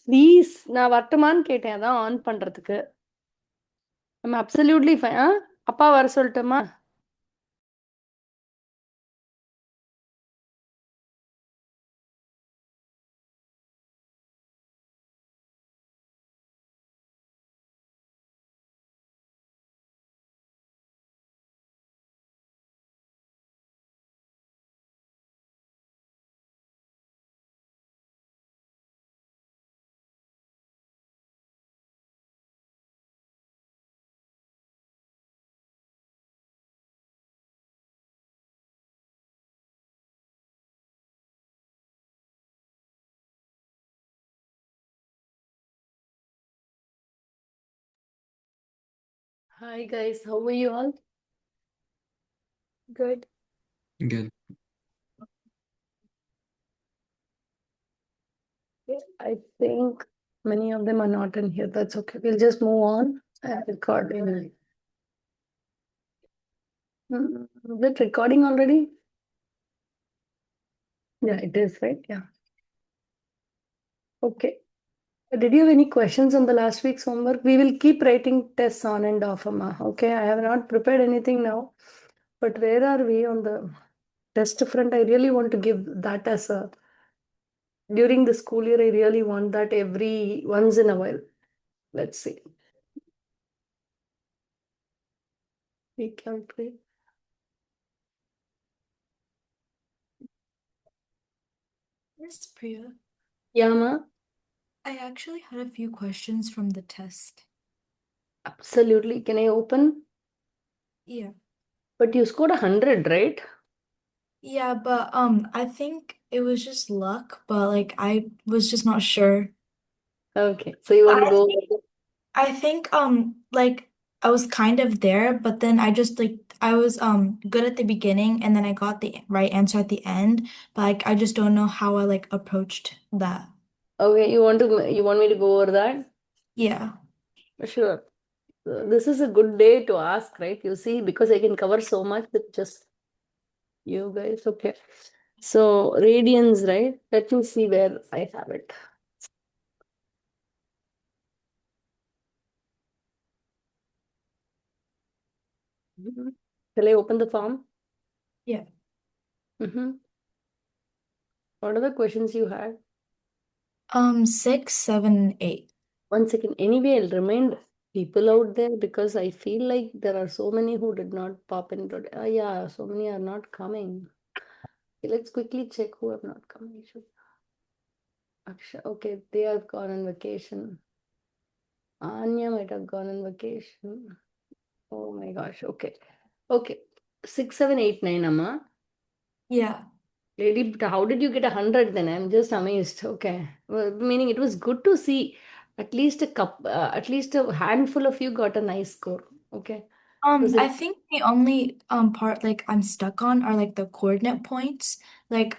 Please நான் வரட்டுமான்னு கேட்டேன் அதான் ஆன் பண்றதுக்கு. I'm absolutely fine. அப்பா வர சொல்லட்டுமா? Hi guys, how are you all? Good. Good. I think many of them are not in here. That's okay. We'll just move on and record. Is it recording already? Yeah, it is, right? Yeah. Okay. Did you have any questions on the last week's homework? We will keep writing tests on and off, Amma. Okay. I have not prepared anything now. But where are we on the test front? I really want to give that as a during the school year. I really want that every once in a while. Let's see. Recalculate. Miss Priya, Yeah, Ma. I actually had a few questions from the test. Absolutely. Can I open? Yeah. But you scored 100, right? Yeah, but I think it was just luck, but like I was just not sure. Okay. So you want to I go think I think like I was kind of there, but then I just like I was good at the beginning and then I got the right answer at the end, but like I just don't know how I like approached that. Okay, you want me to go over that? Yeah. Sure. This is a good day to ask, right? You see, because I can cover so much with just you guys. Okay. So radians, right? Let me see where I have it. Shall I open the form? Yeah. Mm-hmm. What are the questions you had? 6, 7, 8. One second. Anyway, I'll remind people out there because I feel like there are so many who did not pop in today. Yeah, so many are not coming. Okay, let's quickly check who have not come. Okay, they have gone on vacation. Anya might have gone on vacation. Oh my gosh. Okay. Okay. 6, 7, 8, 9, Amma. Yeah. Lady, how did you get 100 then? I'm just amazed. Okay. Well, meaning it was good to see at least a handful of you got a nice score. Okay. Was I it think the only part like I'm stuck on are like the coordinate points. Like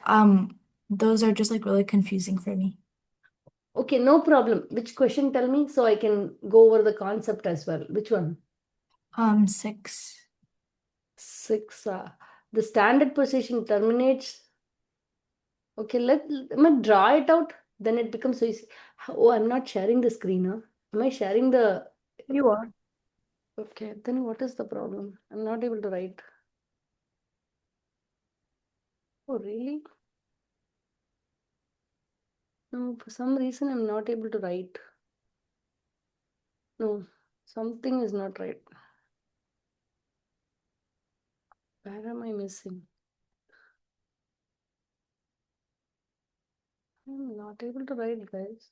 those are just like really confusing for me. okay? No problem. Which question? Tell me so I can go over the concept as well. Which one? 6. 6. The standard position terminates. Okay, let me draw it out. Then it becomes so easy. Oh, I'm not sharing the screen. Huh? Am I sharing the? You are. Okay, then what is the problem? I'm not able to write. Oh, really? No, for some reason I'm not able to write. No, something is not right. Where am I missing? I'm not able to write, guys.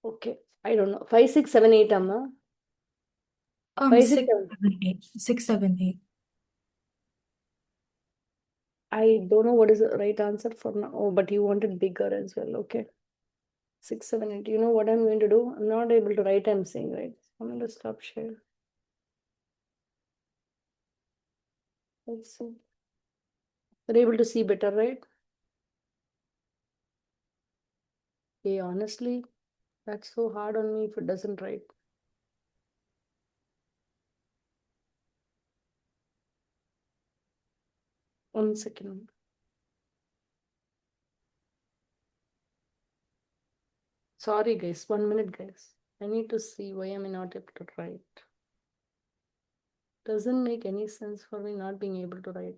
Okay, I don't know. 5, 6, 7, 8, Amma. 5, 6, 6, 7. 7, 8. 6, 7, 8. I don't know what is the right answer for now. Oh, but you wanted bigger as well. Okay. 6, 7, 8. You know what I'm going to do? I'm not able to write, I'm saying, right? I'm going to stop share. Let's see. We're able to see better, right? Hey, honestly, that's so hard on me if it doesn't write. One second. Sorry, guys. 1 minute, guys. I need to see why am I not able to write. Doesn't make any sense for me not being able to write.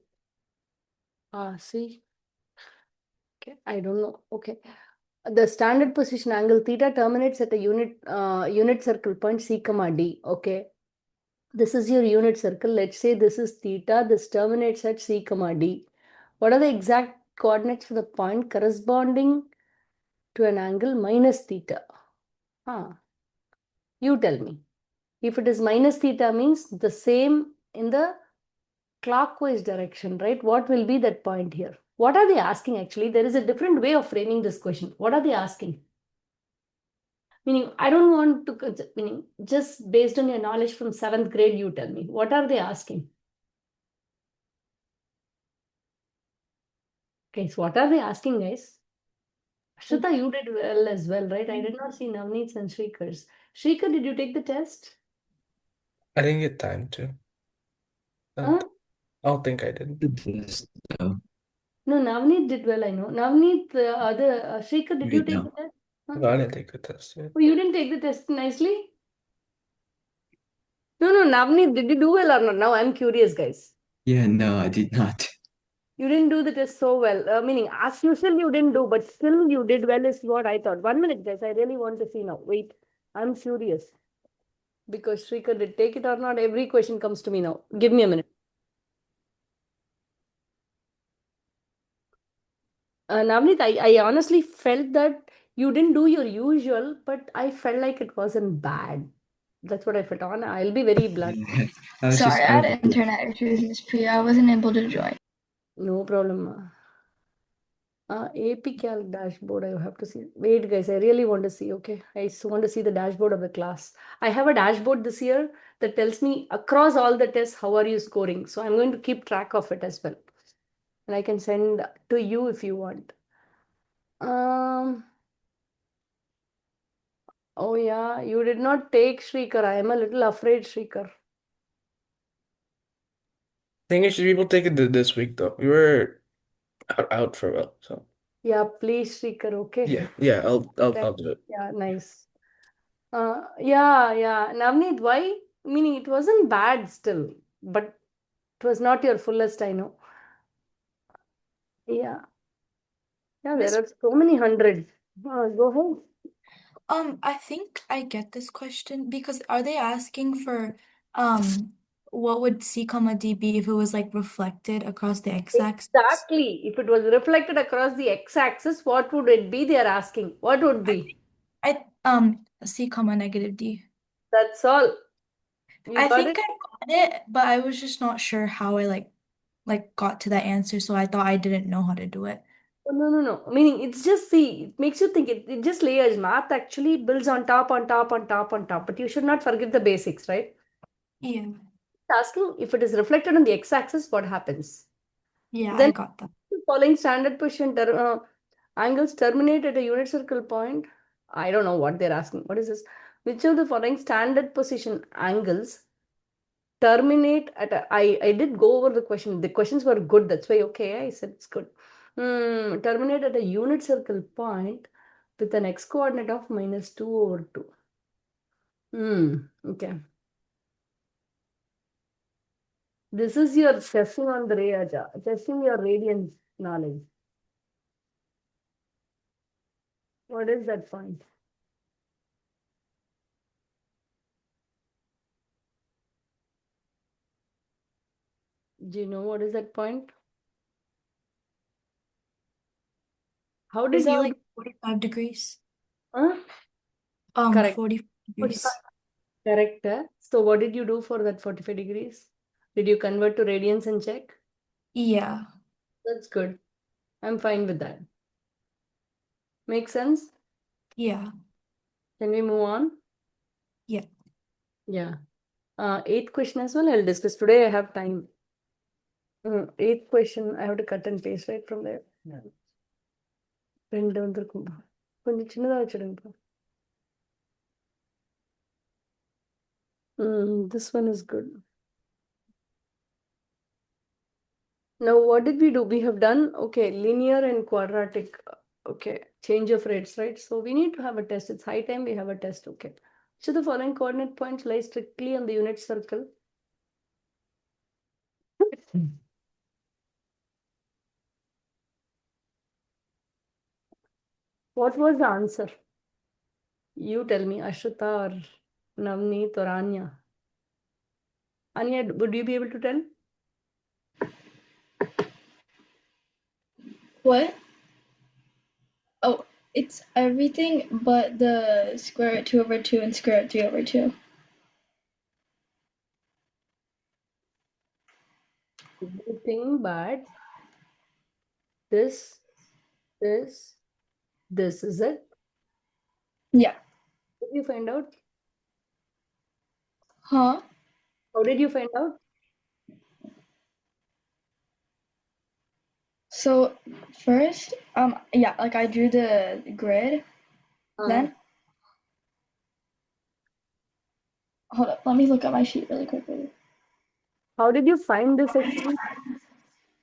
See. Okay, I don't know. Okay. The standard position angle theta terminates at a unit circle point C comma D. Okay. This is your unit circle. Let's say this is theta. This terminates at C comma D. What are the exact coordinates for the point corresponding to an angle minus theta? You tell me. If it is minus theta means the same in the clockwise direction, right? What will be that point here? What are they asking actually? There is a different way of framing this question. What are they asking? Meaning, I don't want to, meaning, just based on your knowledge from seventh grade, you tell me. What are they asking? Okay, so what are they asking, guys? Ashita, you did well as well, right? I did not see Navneet's and Shrikars. Shrikar, did you take the test? I didn't get time to. Huh? I don't think I did. So, No, Navneet did well, I know. Navneet, Shrikar, did you wait, take the no. test? Huh? No, I didn't take the test yet. Oh, you didn't take the test nicely? No, no, Navneet, did you do well or not? Now I'm curious, guys. Yeah, no, I did not. You didn't do the test so well. Meaning, as usual, you didn't do, but still you did well, is what I thought. 1 minute, guys. I really want to see now. Wait, I'm curious. Because Shrikar did take it or not, every question comes to me now. Give me a minute. Navneet, I honestly felt that you didn't do your usual, but I felt like it wasn't bad. That's what I felt on. I'll be very blunt. I was Sorry, just I had hoping. internet issues, Miss Priya. I wasn't able to join. No problem. AP Calc dashboard, I have to see. Wait, guys, I really want to see. Okay, I just want to see the dashboard of the class. I have a dashboard this year that tells me across all the tests how are you scoring. So I'm going to keep track of it as well, and I can send to you if you want. Oh yeah, you did not take Shrikar. I am a little afraid, Shrikar. I think you should be able to take it this week though. We were out for a while, so Yeah, please, Shrikar. Okay. yeah, I'll do it. Yeah, nice. Yeah. Navneet, why? Meaning it wasn't bad still, but it was not your fullest, I know. Yeah. Yeah, Miss, there are so many hundreds. Go ahead. I think I get this question because are they asking for um what would C comma D be if it was like reflected across the x-axis? Exactly. If it was reflected across the x-axis, what would it be? They are asking. What would be? I C comma negative D. That's all. You I got think it? I got it, but I was just not sure how I like got to that answer, so I thought I didn't know how to do it. Oh, no. Meaning it's just see, it makes you think it just layers. Math actually builds on top, on top, on top, on top. But you should not forget the basics, right? Yeah. Asking if it is reflected on the x-axis, what happens? Yeah, I Then got that. following standard position angles terminate at a unit circle point. I don't know what they're asking. What is this? Which of the following standard position angles terminate at a, I did go over the question. The questions were good. That's why okay. I said it's good. Terminate at a unit circle point with an x coordinate of -2/2. Okay. This is your testing on the testing your radiance knowledge. What is that point? Do you know what is that point? How Is did that you like 45 degrees? huh? Correct. 45 45. degrees. Correct. So what did you do for that 45 degrees? Did you convert to radians and check? Yeah. That's good. I'm fine with that. Make sense? Yeah. Can we move on? Yeah. Yeah. Eighth question as well. I'll discuss today. I have time. Eighth question. I have to cut and paste right from there. ரெண்டு வந்திருக்கும் கொஞ்சம் சின்னதா வச்சிடுங்கப்பா. This one is good. Now, what did we do? We have done, okay, linear and quadratic. Okay, change of rates, right? So we need to have a test. It's high time we have a test. Okay. So the following coordinate points lie strictly on the unit circle. What was the answer? You tell me, Ashrita or Navneet or Anya. Anya, would you be able to tell? What? Oh, it's everything but the square root 2 over 2 and square root 3 over 2. Everything but this, this, this is it. Yeah. Did you find out? Huh? How did you find out? So first, yeah, like I drew the grid. Then, hold up, let me look at my sheet really quickly. How did you find this actually?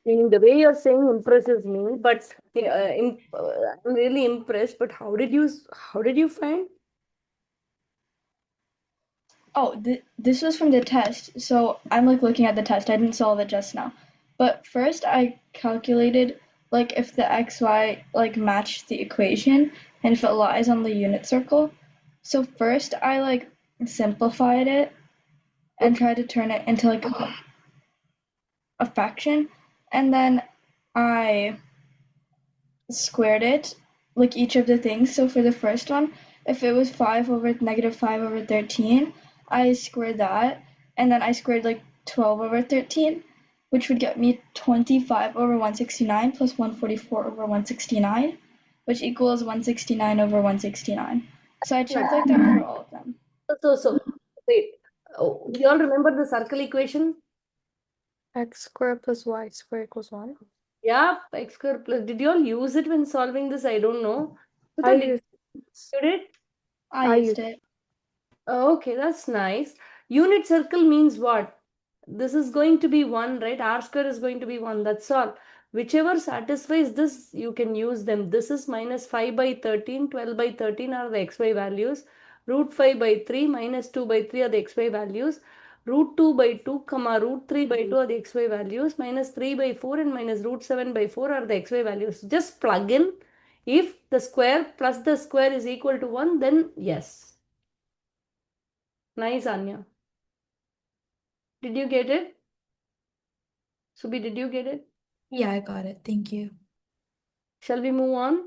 Meaning the way you're saying impresses me, but I'm really impressed. But how did you find? Oh, this was from the test. So I'm like looking at the test. I didn't solve it just now. But first I calculated like if the xy like matched the equation and if it lies on the unit circle. So first I like simplified it and Okay. tried to turn it into like a fraction, and then I squared it, like each of the things. So for the first one, if it was 5 over negative 5 over 13, I squared that, and then I squared like 12 over 13, which would get me 25 over 169 plus 144 over 169, which equals 169 over 169. So I checked like that for all of them. Wait. Oh, you all remember the circle equation? X squared plus y squared equals 1. Yeah, x square plus. Did you all use it when solving this? I don't know. I Did used you did? I used it. Oh, okay, that's nice. Unit circle means what? This is going to be 1, right? R square is going to be 1. That's all. Whichever satisfies this, you can use them. This is minus 5 by 13, 12 by 13 are the xy values. Root 5 by 3, minus 2 by 3 are the xy values. Root 2 by 2, comma, root 3 by 2 are the xy values. Minus 3 by 4 and minus root 7 by 4 are the xy values. Just plug in. If the square plus the square is equal to 1, then yes. Nice, Anya. Did you get it? Subi, did you get it? Yeah, I got it. Thank you. Shall we move on?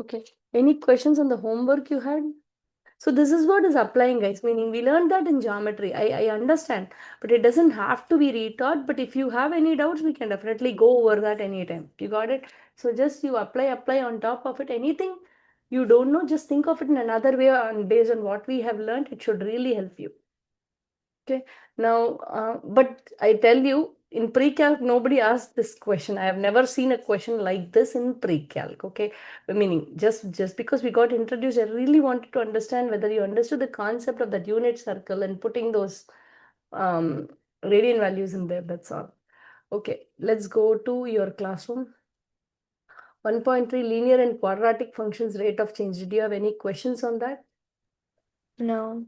Okay. Any questions on the homework you had? So this is what is applying, guys. Meaning we learned that in geometry. I understand, but it doesn't have to be retaught. But if you have any doubts, we can definitely go over that anytime. You got it? So just you apply on top of it. Anything you don't know, just think of it in another way and based on what we have learned, it should really help you. Okay, now, but I tell you, in pre-calc, nobody asked this question. I have never seen a question like this in pre-calc. Okay, meaning just because we got introduced, I really wanted to understand whether you understood the concept of that unit circle and putting those radian values in there. That's all. Okay, let's go to your classroom. 1.3 linear and quadratic functions rate of change. Did you have any questions on that? No.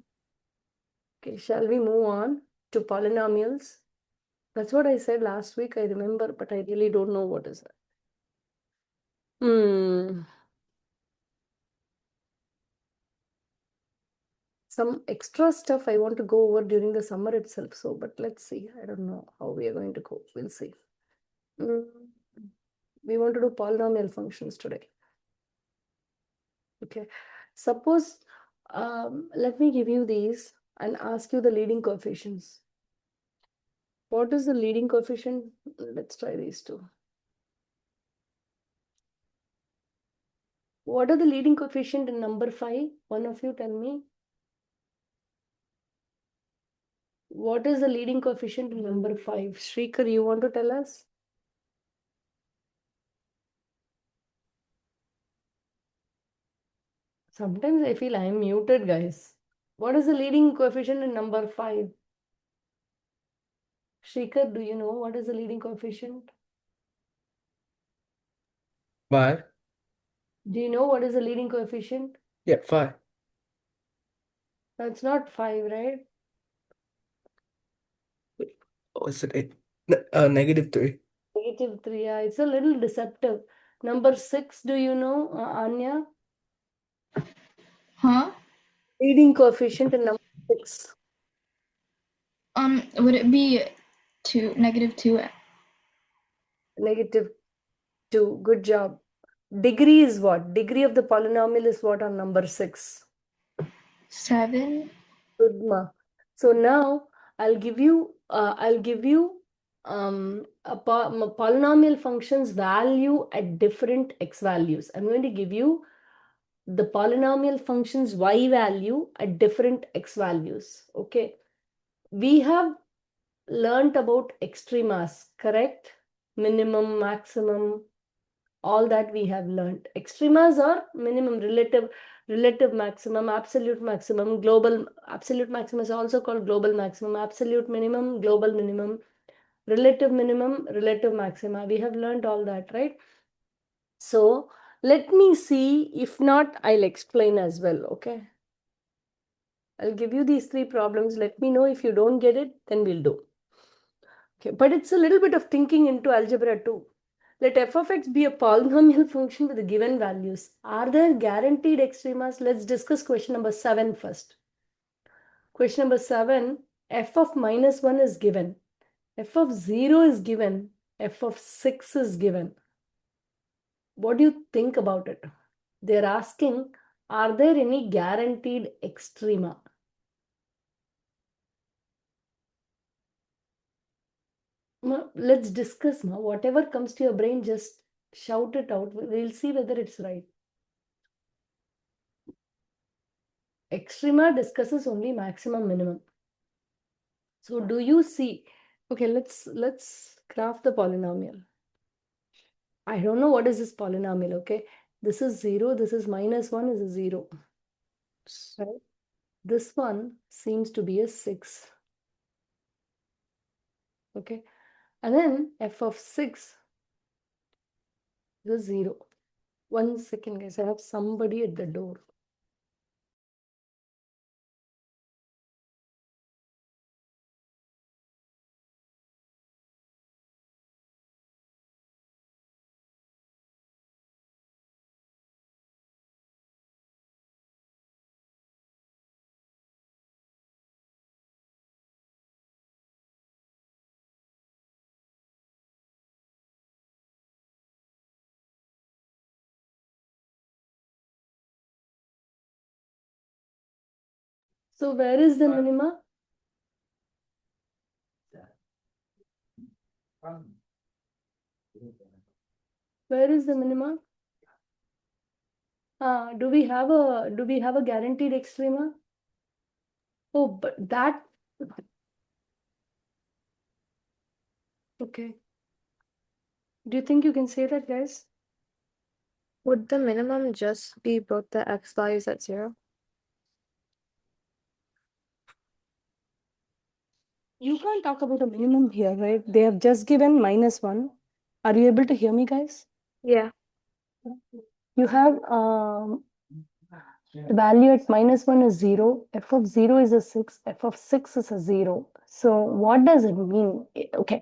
Okay, shall we move on to polynomials? That's what I said last week, I remember, but I really don't know what is that. Some extra stuff I want to go over during the summer itself. So, but let's see. I don't know how we are going to go. We'll see. We want to do polynomial functions today. Okay. Suppose, let me give you these and ask you the leading coefficients. What is the leading coefficient? Let's try these two. What are the leading coefficient in number 5? One of you tell me. What is the leading coefficient in number 5? Shrikar, you want to tell us? Sometimes I feel I am muted, guys. What is the leading coefficient in number 5? Shrikar, do you know what is the leading coefficient? 5. Do you know what is the leading coefficient? Yeah, 5. That's not 5, right? Oh, is it 8? -3. -3. Yeah, it's a little deceptive. Number 6, do you know, Anya? Huh? Leading coefficient in number 6. Would it be -2? -2. Good job. Degree is what? Degree of the polynomial is what on number 6? 7? Good ma. So now I'll give you polynomial functions value at different x values. I'm going to give you the polynomial functions y value at different x values. Okay. We have learnt about extremas, correct? Minimum, maximum, all that we have learned. Extremas are minimum, relative maximum, absolute maximum, global, absolute maximum is also called global maximum, absolute minimum, global minimum, relative minimum, relative maxima. We have learned all that, right? So let me see. If not, I'll explain as well, okay? I'll give you these 3 problems. Let me know if you don't get it, then we'll do. Okay, but it's a little bit of thinking into algebra too. Let f of x be a polynomial function with the given values. Are there guaranteed extremas? Let's discuss question number 7 first. Question number 7, f of -1 is given. F of 0 is given. F of 6 is given. What do you think about it? They're asking, are there any guaranteed extrema? Let's discuss now. Whatever comes to your brain, just shout it out. We'll see whether it's right. Extrema discusses only maximum minimum. So do you see? Okay, let's craft the polynomial. I don't know what is this polynomial, okay? This is 0, this is -1 is a 0. Right? This one seems to be a 6. Okay. And then f of 6 is a 0. 1 second, guys. I have somebody at the door. So where is the minima? Where is the minima? Do we have a guaranteed extrema? Oh, but that okay. Do you think you can say that, guys? Would the minimum just be both the x values at 0? You can't talk about a minimum here, right? They have just given -1. Are you able to hear me, guys? Yeah. You have the value at -1 is 0. F of 0 is a 6. F of 6 is a 0. So what does it mean? Okay.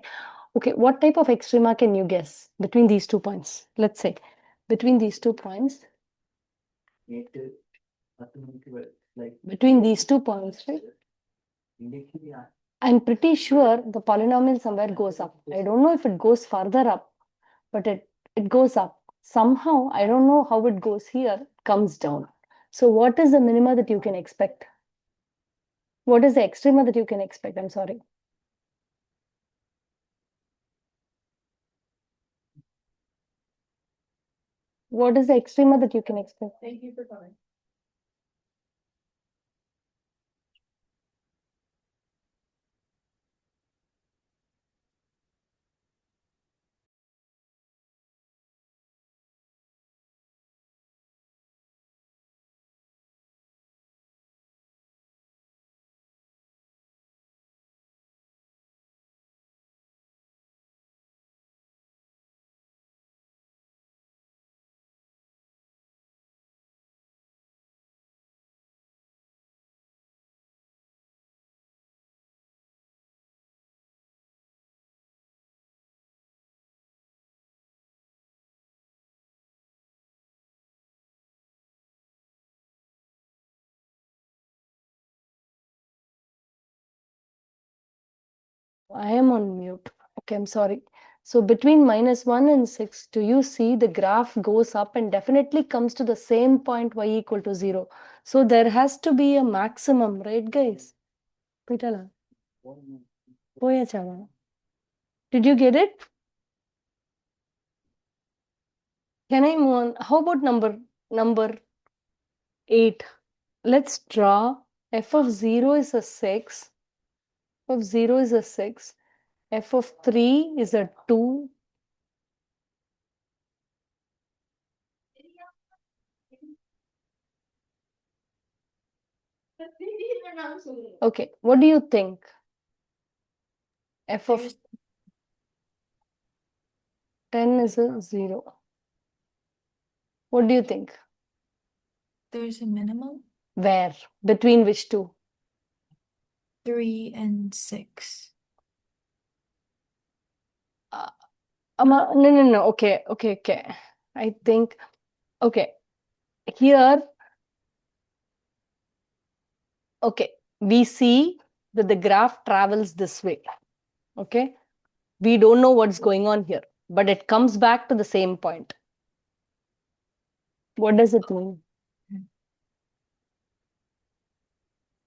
Okay, what type of extrema can you guess between these 2 points? Let's say between these 2 points. Between these 2 points, right? I'm pretty sure the polynomial somewhere goes up. I don't know if it goes farther up, but it goes up. Somehow, I don't know how it goes here, comes down. So what is the minima that you can expect? What is the extrema that you can expect? I'm sorry. What is the extrema that you can expect? Thank you for coming. I am on mute. Okay, I'm sorry. So between -1 and 6, do you see the graph goes up and definitely comes to the same point y equal to 0. So there has to be a maximum, right, guys? Pitala. Poya chava. Did you get it? Can I move on? How about number 8? Let's draw f of 0 is a 6. F of 0 is a 6. F of 3 is a 2. Okay, what do you think? F of There's 10 is a 0. What do you think? there's a minimum Where? Between which two? 3 and 6. No. Okay. I think, okay. Here, okay. We see that the graph travels this way. Okay. We don't know what's going on here, but it comes back to the same point. What does it mean?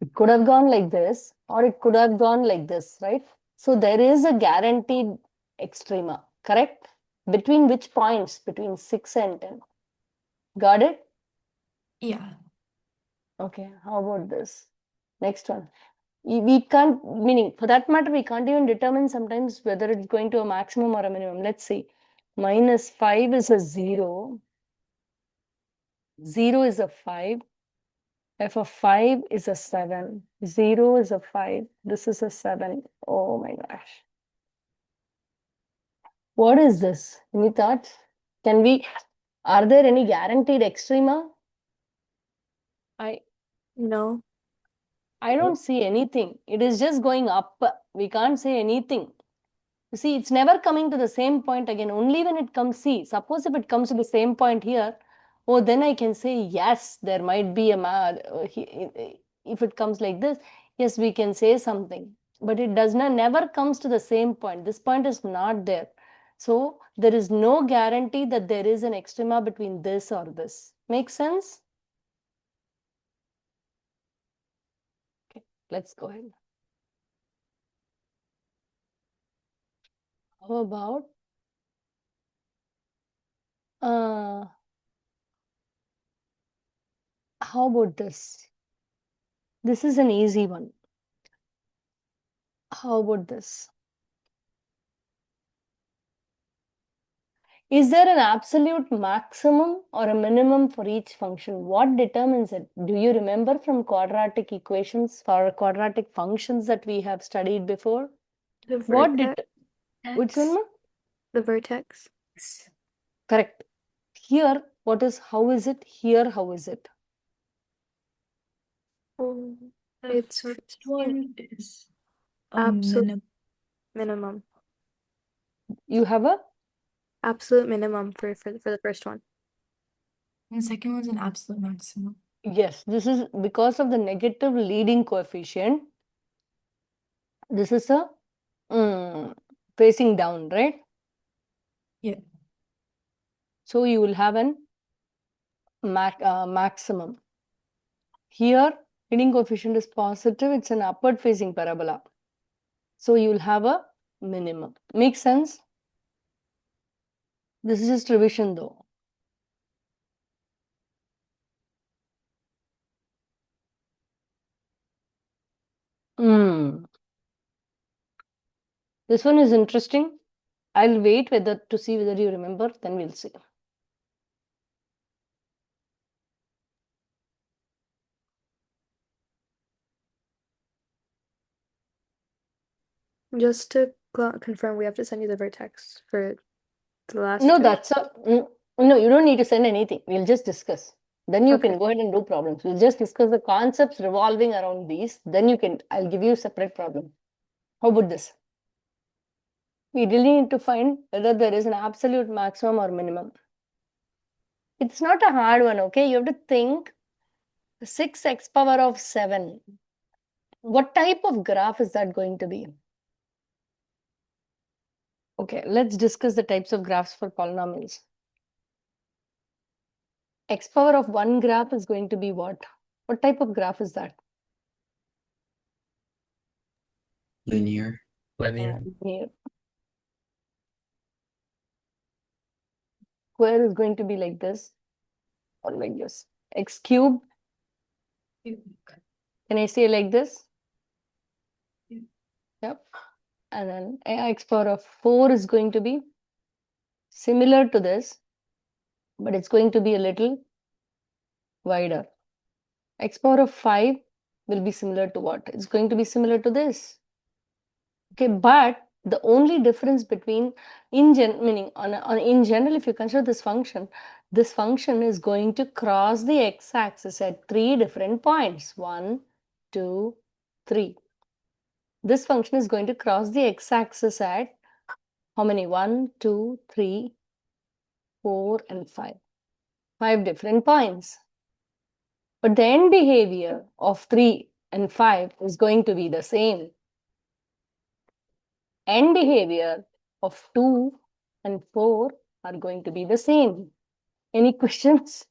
It could have gone like this, or it could have gone like this, right? So there is a guaranteed extrema, correct? Between which points? Between 6 and 10. Got it? Yeah. Okay, how about this? Next one. We can't, meaning for that matter, we can't even determine sometimes whether it's going to a maximum or a minimum. Let's see. -5 is a 0. 0 is a 5. F of 5 is a 7. 0 is a 5. This is a 7. Oh my gosh. What is this? Any thoughts? Are there any guaranteed extrema? No. I don't see anything. It is just going up. We can't say anything. You see, it's never coming to the same point again. Only when it comes, see, suppose if it comes to the same point here, oh, then I can say, yes, there might be if it comes like this, yes, we can say something. But it does not, never comes to the same point. This point is not there. So there is no guarantee that there is an extrema between this or this. Make sense? Okay, let's go ahead. How about how about this? This is an easy one. How about this? Is there an absolute maximum or a minimum for each function? What determines it? Do you remember from quadratic equations for quadratic functions that we have studied before? The What vertex. which one? Ma? The vertex. Correct. Here, how is it? Here, how is it? Oh, The it's first one is a absolute minimum. You have a? Absolute minimum for the first one. and the second one's an absolute maximum. Yes, this is because of the negative leading coefficient. This is a facing down, right? Yeah. So you will have an maximum. Here, leading coefficient is positive. It's an upward facing parabola. So you will have a minimum. Makes sense? This is just revision though. This one is interesting. I'll wait to see whether you remember, then we'll see. Just to confirm, we have to send you the vertex for the last No, two. no, you don't need to send anything. We'll just discuss. Then you Okay. can go ahead and do problems. We'll just discuss the concepts revolving around these. Then I'll give you a separate problem. How about this? We really need to find whether there is an absolute maximum or minimum. It's not a hard one, okay? You have to think 6x power of 7. What type of graph is that going to be? Okay, let's discuss the types of graphs for polynomials. X power of 1 graph is going to be what? What type of graph is that? Linear. Linear. Here. Square is going to be like this or like this. X cube, can I say like this? Yep. And then x power of 4 is going to be similar to this, but it's going to be a little wider. X power of 5 will be similar to what? It's going to be similar to this. Okay, but the only difference between in general, if you consider this function is going to cross the x-axis at 3 different points. 1, 2, 3. This function is going to cross the x-axis at how many? 1, 2, 3, 4, and 5. 5 different points. But the end behavior of 3 and 5 is going to be the same. End behavior of 2 and 4 are going to be the same. Any questions?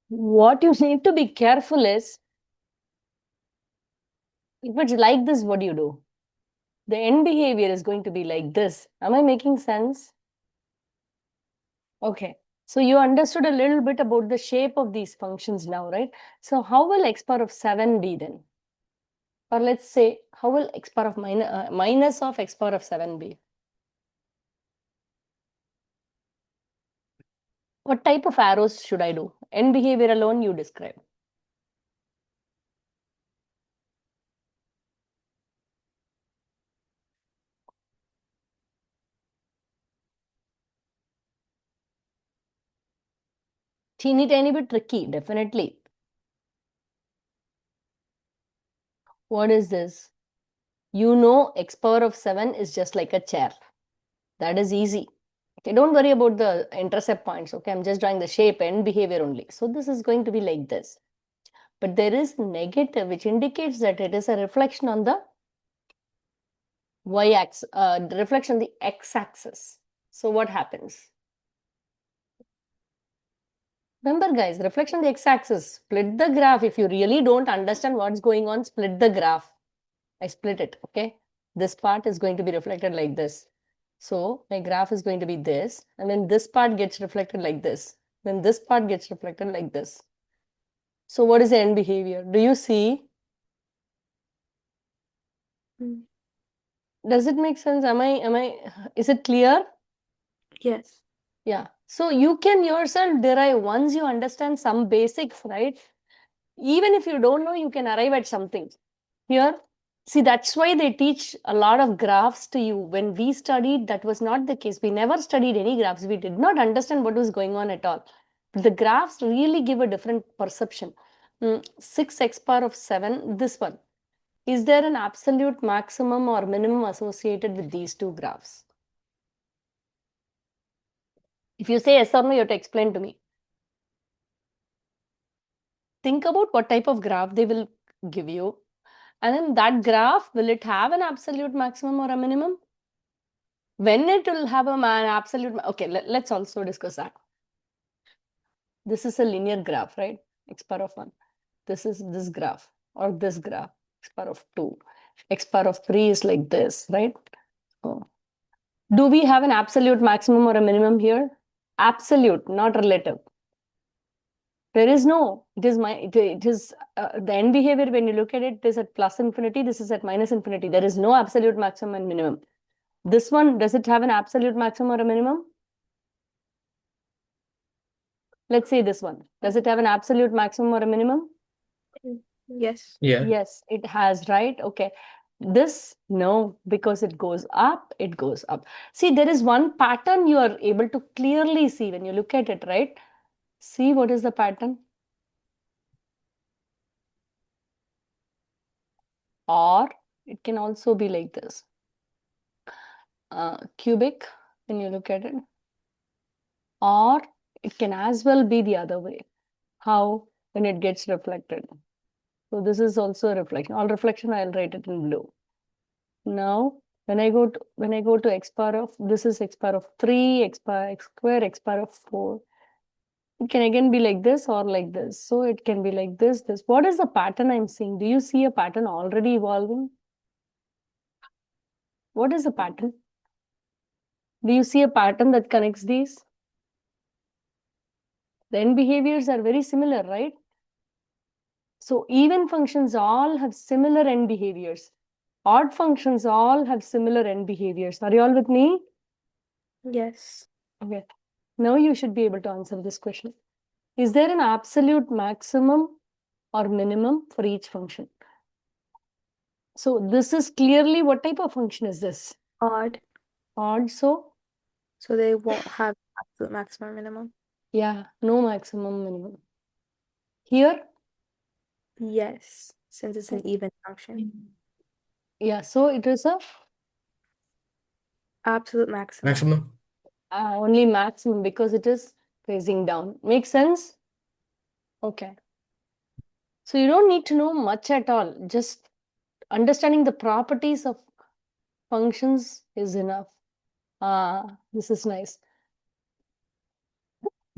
What you need to be careful is, if it's like this, what do you do? The end behavior is going to be like this. Am I making sense? Okay. So you understood a little bit about the shape of these functions now, right? So how will x power of 7 be then? Or let's say, how will x power of minus of x power of 7 be? What type of arrows should I do? End behavior alone you describe. Teeny tiny bit tricky, definitely. What is this? You know x power of 7 is just like a chair. That is easy. Okay, don't worry about the intercept points. Okay, I'm just drawing the shape and behavior only. So this is going to be like this. But there is negative, which indicates that it is a reflection on the y-axis, reflection on the x-axis. So what happens? Remember, guys, reflection on the x-axis. Split the graph. If you really don't understand what's going on, split the graph. I split it, okay? This part is going to be reflected like this. So my graph is going to be this, and then this part gets reflected like this. Then this part gets reflected like this. So what is the end behavior? Do you see? Does it make sense? Is it clear? Yes. Yeah. So you can yourself derive once you understand some basics, right? Even if you don't know, you can arrive at something. Here, see, that's why they teach a lot of graphs to you. When we studied, that was not the case. We never studied any graphs. We did not understand what was going on at all. The graphs really give a different perception. 6x power of 7, this one. Is there an absolute maximum or minimum associated with these two graphs? If you say yes or no, you have to explain to me. Think about what type of graph they will give you. And then that graph, will it have an absolute maximum or a minimum? When it will have an absolute, okay, let's also discuss that. This is a linear graph, right? X power of 1. This is this graph or this graph, x power of 2. X power of 3 is like this, right? So, do we have an absolute maximum or a minimum here? Absolute, not relative. There is no, it is the end behavior when you look at it is at plus infinity, this is at minus infinity. There is no absolute maximum and minimum. This one, does it have an absolute maximum or a minimum? Let's say this one. Does it have an absolute maximum or a minimum? Yes. Yeah. Yes, it has, right? Okay. This, no, because it goes up, it goes up. See, there is one pattern you are able to clearly see when you look at it, right? See what is the pattern? Or it can also be like this. Cubic, when you look at it. Or it can as well be the other way. How? When it gets reflected. So this is also a reflection. All reflection, I'll write it in blue. Now, When I go to x power of, this is x power of 3, x power x square, x power of 4. It can again be like this or like this. So it can be like this. What is the pattern I'm seeing? Do you see a pattern already evolving? What is the pattern? Do you see a pattern that connects these? The end behaviors are very similar, right? So even functions all have similar end behaviors. Odd functions all have similar end behaviors. Are you all with me? Yes. Okay. Now you should be able to answer this question. Is there an absolute maximum or minimum for each function? So this is clearly, what type of function is this? Odd. Odd, so So they won't have absolute maximum or minimum. yeah, no maximum, minimum. Here, Yes, since it's an even function. yeah, so it is a Absolute maximum. Maximum. only maximum because it is facing down. Makes sense? Okay. So you don't need to know much at all. Just understanding the properties of functions is enough. This is nice.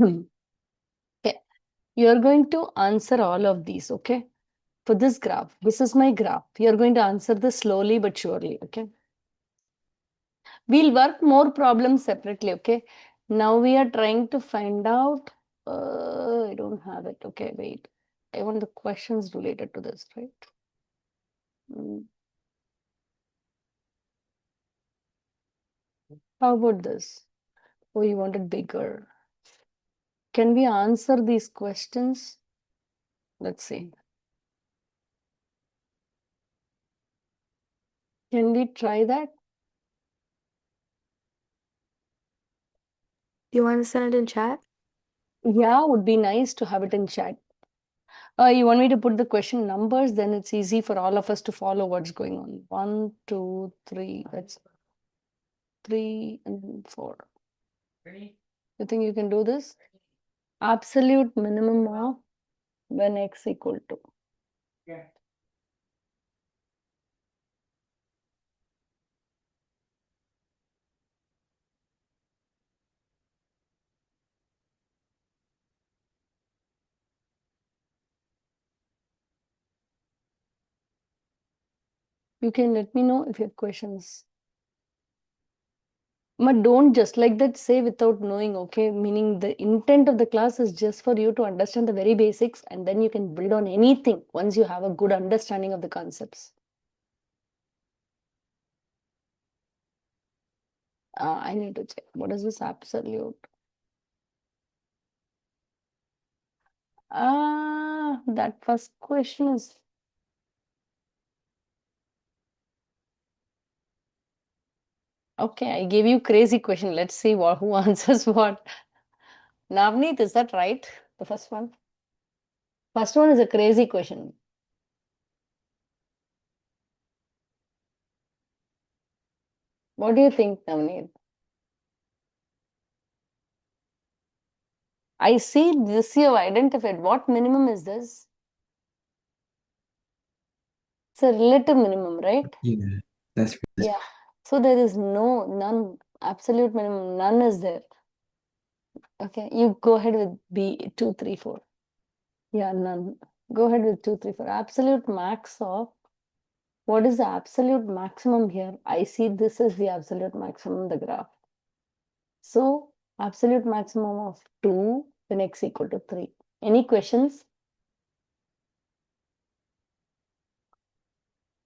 Okay. You're going to answer all of these, okay? For this graph, this is my graph. You're going to answer this slowly but surely, okay? We'll work more problems separately, okay? Now we are trying to find out, I don't have it. Okay, wait. I want the questions related to this, right? How about this? Oh, you want it bigger. Can we answer these questions? Let's see. Can we try that? Do you want to send it in chat? Yeah, would be nice to have it in chat. You want me to put the question numbers? Then it's easy for all of us to follow what's going on. 1, 2, 3. That's 3 and 4. You think you can do this? Absolute minimum of when x equal to. You can let me know if you have questions. But don't just like that say without knowing, okay? Meaning the intent of the class is just for you to understand the very basics, and then you can build on anything once you have a good understanding of the concepts. I need to check. What is this absolute? That first question is. Okay, I gave you crazy question. Let's see who answers what. Navneet, is that right? The first one? First one is a crazy question. What do you think, Navneet? I see this you have identified. What minimum is this? It's a relative minimum, right? Yeah, that's Yeah. So there is none, absolute minimum, none is there. Okay, you go ahead with B, 2, 3, 4. Yeah, none. Go ahead with 2, 3, 4. Absolute max of, what is the absolute maximum here? I see this is the absolute maximum in the graph. So absolute maximum of 2 when x equal to 3. Any questions?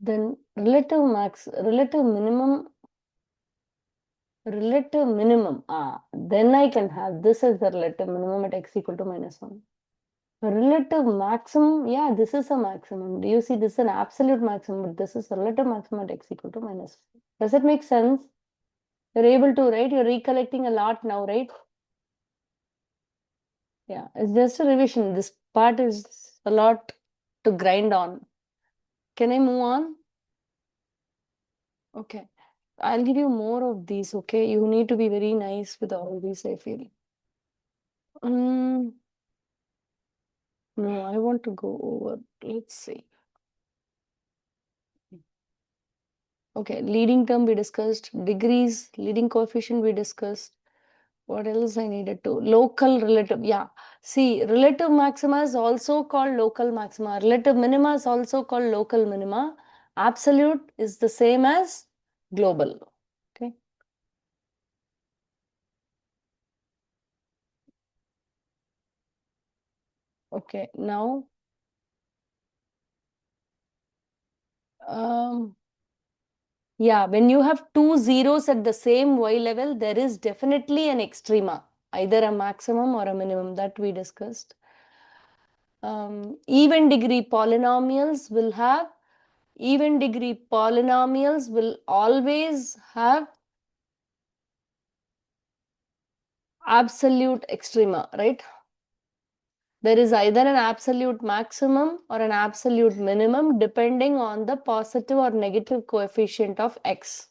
Then relative minimum, then I can have this as the relative minimum at x equal to -1. Relative maximum, yeah, this is a maximum. Do you see this is an absolute maximum, but this is a relative maximum at x equal to -1. Does it make sense? You're able to, right? You're recollecting a lot now, right? Yeah, it's just a revision. This part is a lot to grind on. Can I move on? Okay. I'll give you more of these, okay? You need to be very nice with all these, I feel. No, I want to go over. Let's see. Okay, leading term we discussed, degrees, leading coefficient we discussed. What else I needed to? Local relative, yeah. See, relative maxima is also called local maxima. Relative minima is also called local minima. Absolute is the same as global. Okay. Okay, now yeah, when you have two zeros at the same y level, there is definitely an extrema, either a maximum or a minimum that we discussed. Even degree polynomials will always have absolute extrema, right? There is either an absolute maximum or an absolute minimum depending on the positive or negative coefficient of x.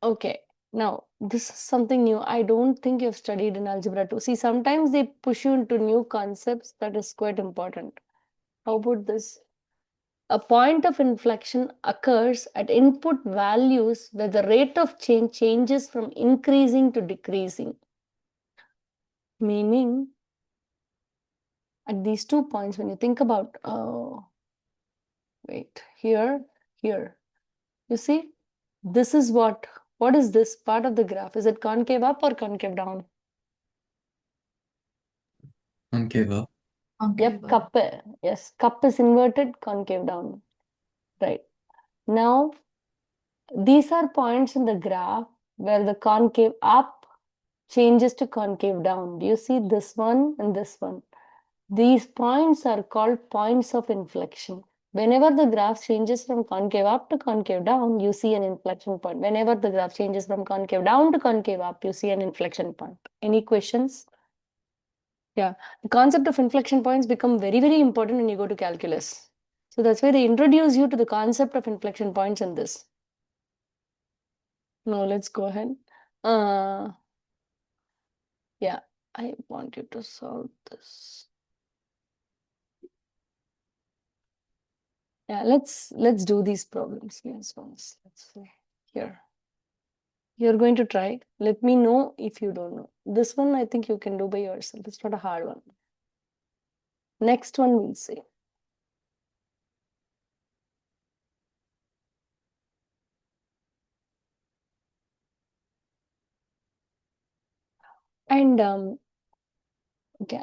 Okay, now this is something new. I don't think you've studied in algebra 2. See, sometimes they push you into new concepts that is quite important. How about this? A point of inflection occurs at input values where the rate of change changes from increasing to decreasing. Meaning, at these 2 points, when you think about, wait, here, you see, this is what is this part of the graph? Is it concave up or concave down? Concave up. Yep, cup, yes, cup is inverted, concave down, right? Now, these are points in the graph where the concave up changes to concave down. Do you see this one and this one? These points are called points of inflection. Whenever the graph changes from concave up to concave down, you see an inflection point. Whenever the graph changes from concave down to concave up, you see an inflection point. Any questions? Yeah, the concept of inflection points become very, very important when you go to calculus. So that's why they introduce you to the concept of inflection points in this. Now let's go ahead. Yeah, I want you to solve this. Yeah, let's do these problems. Yes, once. Let's see here. You're going to try. Let me know if you don't know. This one I think you can do by yourself. It's not a hard one. Next one we'll see. And okay,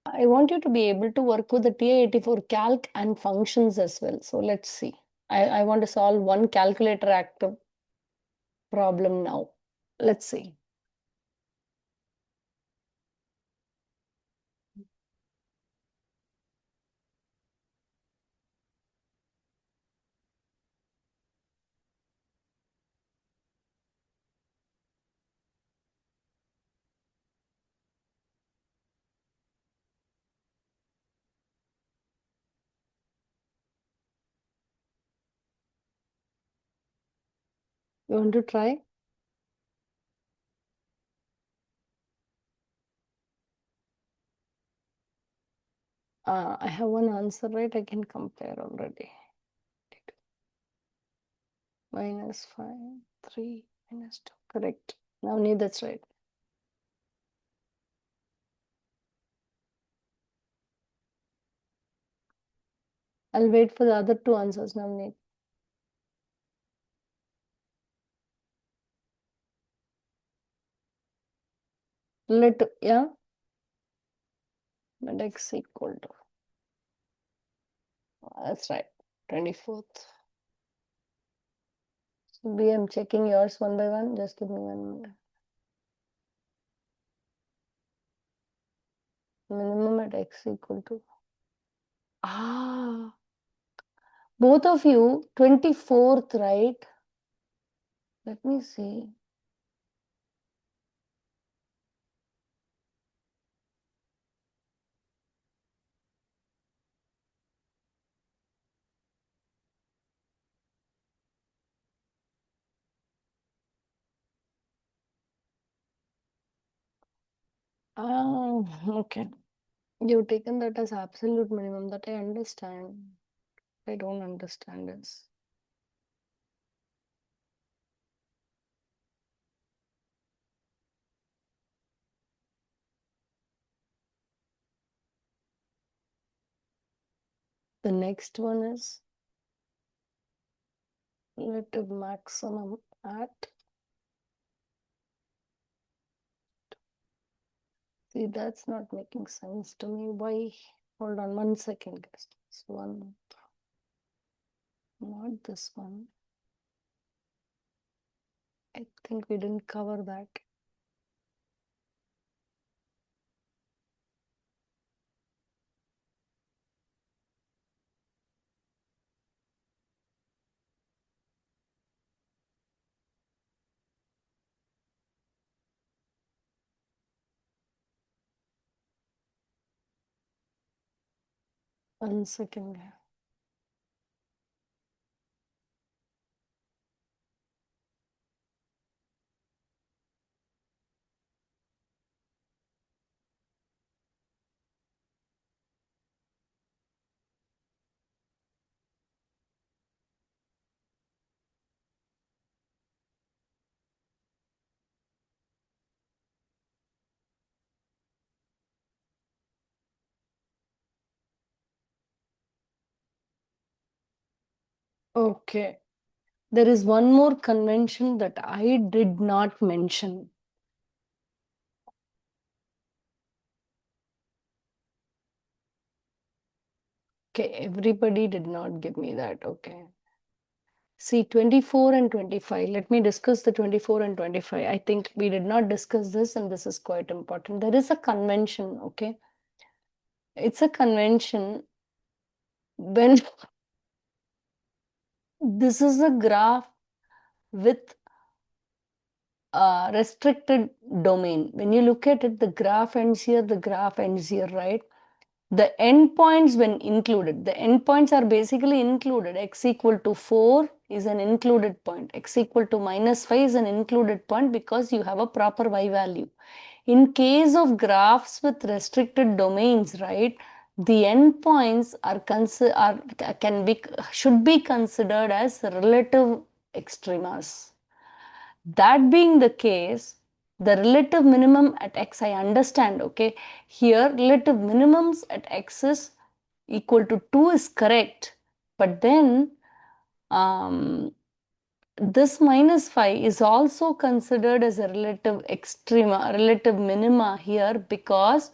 I want you to be able to work with the TI-84 calc and functions as well. So let's see. I want to solve one calculator active problem now. Let's see. You want to try? I have one answer, right? I can compare already. Minus 5, 3, minus 2. Correct. Now, that's right. I'll wait for the other two answers, Navneet. Yeah, but x equal to. That's right, 24th. So B, I'm checking yours one by one. Just give me 1 minute. Minimum at x equal to. Both of you, 24th, right? Let me see. Okay. You've taken that as absolute minimum, that I understand. I don't understand this. The next one is relative maximum at. See, that's not making sense to me. Why? Hold on 1 second, guys. This one, not this one. I think we didn't cover that. One second. Okay. There is one more convention that I did not mention. Okay, everybody did not give me that. Okay. See, 24 and 25. Let me discuss the 24 and 25. I think we did not discuss this, and this is quite important. There is a convention, okay? It's a convention when this is a graph with a restricted domain. When you look at it, the graph ends here, the graph ends here, right? The endpoints when included, the endpoints are basically included. X equal to 4 is an included point. X equal to minus 5 is an included point because you have a proper y value. In case of graphs with restricted domains, right, the endpoints should be considered as relative extremas. That being the case, the relative minimum at x, I understand, okay? Here, relative minimums at x is equal to 2 is correct. But then, this minus 5 is also considered as a relative extrema, relative minima here, because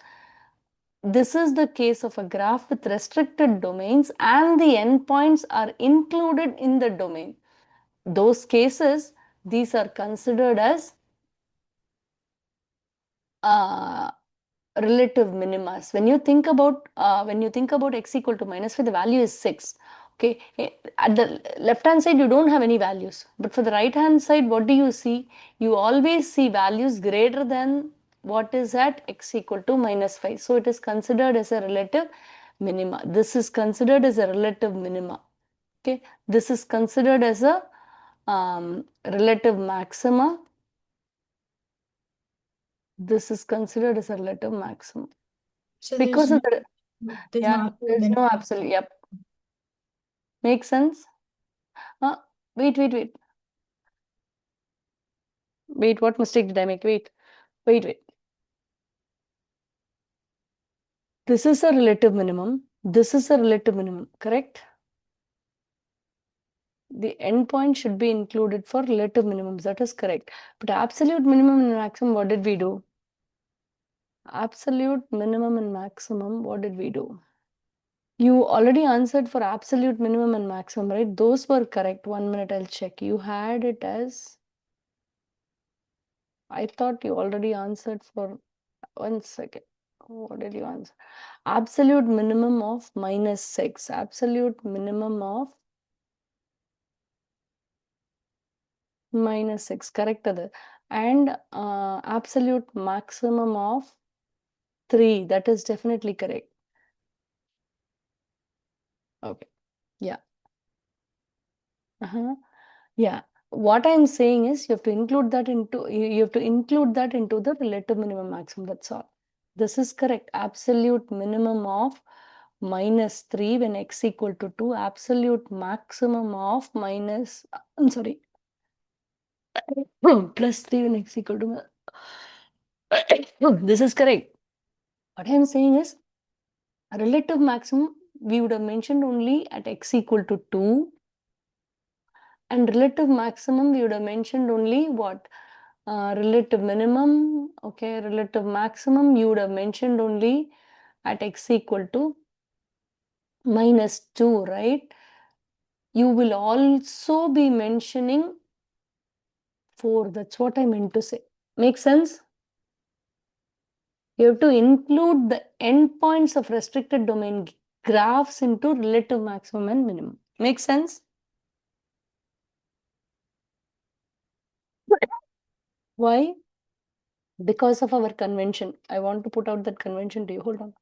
this is the case of a graph with restricted domains and the endpoints are included in the domain. Those cases, these are considered as relative minimas. When you think about x equal to minus 5, the value is 6. Okay, at the left hand side you don't have any values, but for the right hand side, what do you see? You always see values greater than what is at x equal to minus 5. So it is considered as a relative minima. This is considered as a relative minima. Okay, this is considered as a relative maxima. This is considered as a relative maximum. So Because there's of the, there's yeah, no absolute there's no minimum. absolute, yep. Makes sense? Wait. Wait, what mistake did I make? Wait. This is a relative minimum. This is a relative minimum, correct? The endpoint should be included for relative minimums. That is correct. But absolute minimum and maximum, what did we do? Absolute minimum and maximum, what did we do? You already answered for absolute minimum and maximum, right? Those were correct. 1 minute, I'll check. You had it as, I thought you already answered for 1 second. What did you answer? Absolute minimum of minus 6. Absolute minimum of minus 6. Correct. And absolute maximum of 3. That is definitely correct. Okay. Yeah. Yeah. What I'm saying is you have to include that into the relative minimum maximum. That's all. This is correct. Absolute minimum of minus 3 when x equal to 2, absolute maximum of minus, I'm sorry, plus 3 when x equal to, this is correct. What I am saying is, relative maximum, we would have mentioned only at x equal to 2. And relative maximum, we would have mentioned only what? Relative minimum, okay, relative maximum, you would have mentioned only at x equal to minus 2, right? You will also be mentioning 4. That's what I meant to say. Make sense? You have to include the endpoints of restricted domain graphs into relative maximum and minimum. Make sense? Why? Because of our convention. I want to put out that convention to you. Hold on.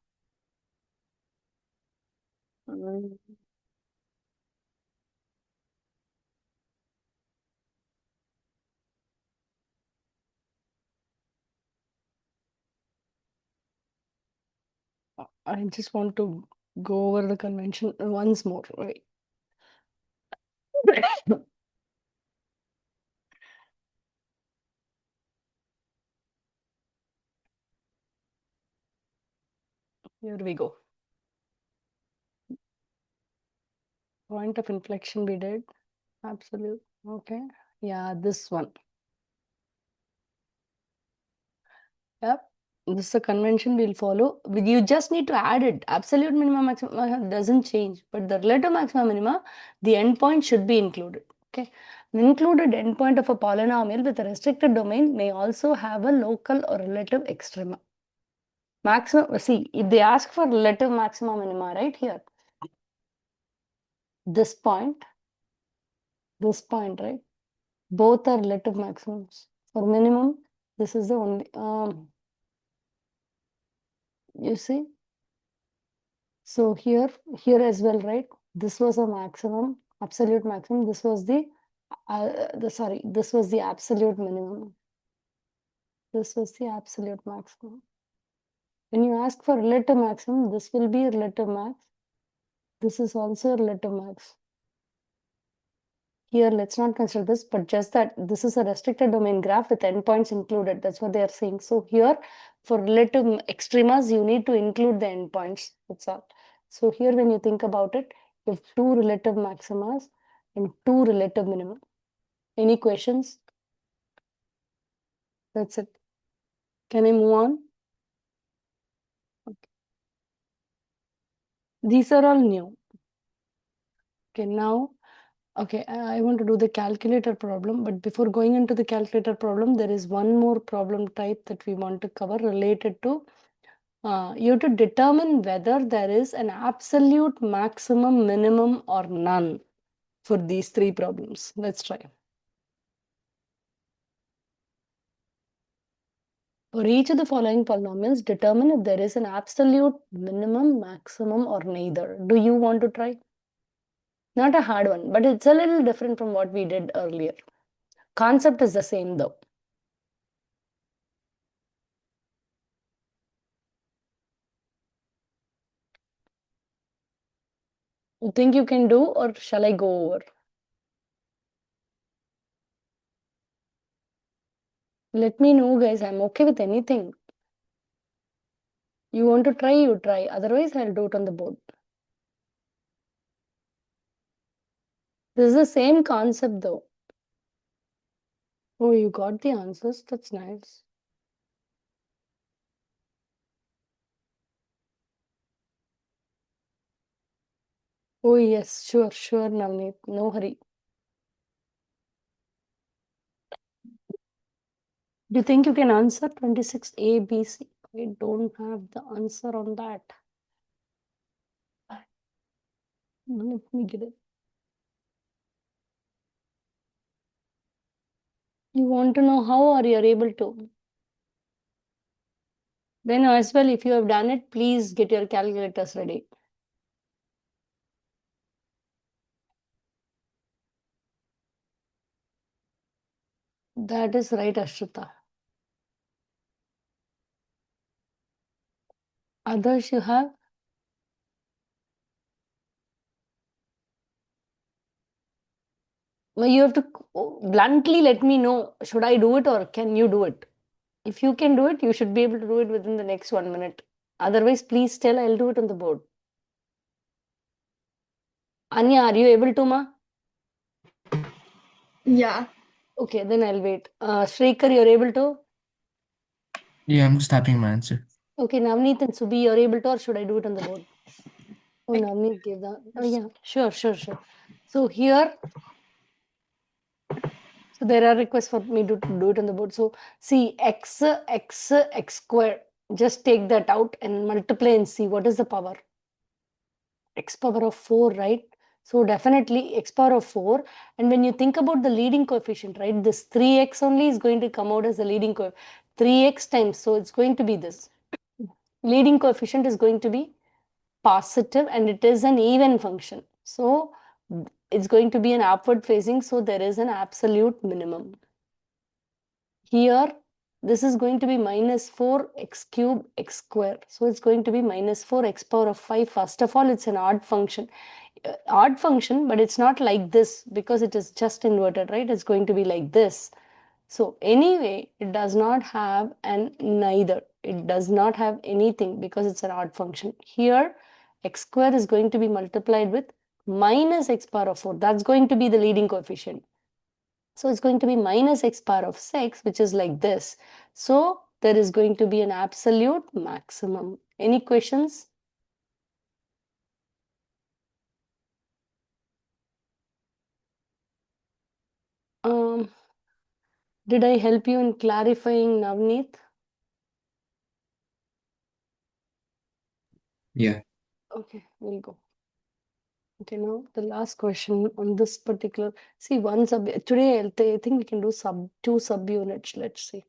I just want to go over the convention once more, right? Here we go. Point of inflection we did. Absolute. Okay. Yeah, this one. Yep. This is a convention we'll follow. You just need to add it. Absolute minimum maximum doesn't change, but the relative maximum minima, the endpoint should be included. Okay. An included endpoint of a polynomial with a restricted domain may also have a local or relative extrema. Maximum, see, if they ask for relative maxima minima, right here, this point, right? Both are relative maximums. For minimum, this is the only, you see? So here as well, right? This was a maximum, absolute maximum. This was the this was the absolute minimum. This was the absolute maximum. When you ask for relative maximum, this will be relative max. This is also relative max. Here, let's not consider this, but just that this is a restricted domain graph with endpoints included. That's what they are saying. So here, for relative extremas, you need to include the endpoints. That's all. So here, when you think about it, you have 2 relative maximas and 2 relative minima. Any questions? That's it. Can I move on? Okay. These are all new. Okay, now, okay, I want to do the calculator problem, but before going into the calculator problem, there is one more problem type that we want to cover related to you have to determine whether there is an absolute maximum, minimum, or none for these 3 problems. Let's try. For each of the following polynomials, determine if there is an absolute minimum, maximum, or neither. Do you want to try? Not a hard one, but it's a little different from what we did earlier. Concept is the same though. You think you can do, or shall I go over? Let me know, guys. I'm okay with anything. You want to try, you try. Otherwise, I'll do it on the board. This is the same concept though. Oh, you got the answers. That's nice. Oh, yes, sure, Navneet. No hurry. Do you think you can answer 26 A, B, C? I don't have the answer on that. Let me get it. You want to know how, or you're able to? Then as well, if you have done it, please get your calculators ready. That is right, Ashrita. Others you have? You have to bluntly let me know, should I do it or can you do it? If you can do it, you should be able to do it within the next 1 minute. Otherwise, please tell, I'll do it on the board. Anya, are you able to, ma? Yeah. Okay, then I'll wait. Shrikar, you're able to? Yeah, I'm just typing my answer. Okay, Navneet and Subi, you're able to, or should I do it on the board? Oh, Navneet gave that. Oh, yeah, sure. So here, so there are requests for me to do it on the board. So see, x square. Just take that out and multiply and see what is the power. X power of 4, right? So definitely x power of 4. And when you think about the leading coefficient, right, this 3x only is going to come out as the leading coefficient. 3x times, so it's going to be this. Leading coefficient is going to be positive and it is an even function. So it's going to be an upward facing, so there is an absolute minimum. Here, this is going to be minus 4x cube x square. So it's going to be minus 4x power of 5. First of all, it's an odd function. Odd function, but it's not like this because it is just inverted, right? It's going to be like this. So anyway, it does not have an neither. It does not have anything because it's an odd function. Here, x square is going to be multiplied with minus x power of 4. That's going to be the leading coefficient. So it's going to be minus x power of 6, which is like this. So there is going to be an absolute maximum. Any questions? Did I help you in clarifying, Navneet? Yeah. Okay, we'll go. Okay, now the last question on this particular. See, one sub. Today, I think we can do two subunits. Let's see.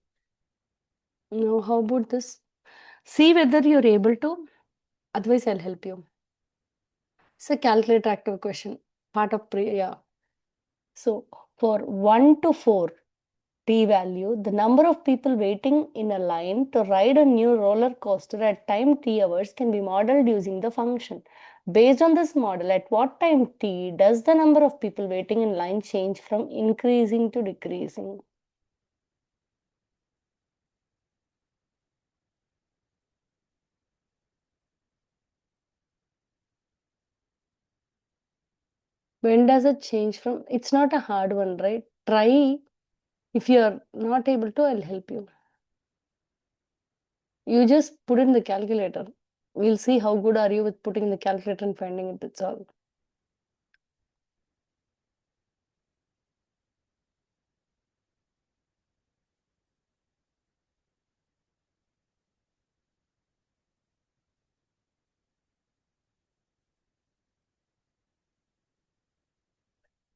Now, how about this? See whether you're able to. Otherwise, I'll help you. It's a calculate active question. Part of Priya. So, for 1 to 4 t value, the number of people waiting in a line to ride a new roller coaster at time t hours can be modeled using the function. Based on this model, at what time t does the number of people waiting in line change from increasing to decreasing? When does it change from? It's not a hard one, right? Try. If you're not able to, I'll help you. You just put in the calculator. We'll see how good are you with putting in the calculator and finding it. That's all.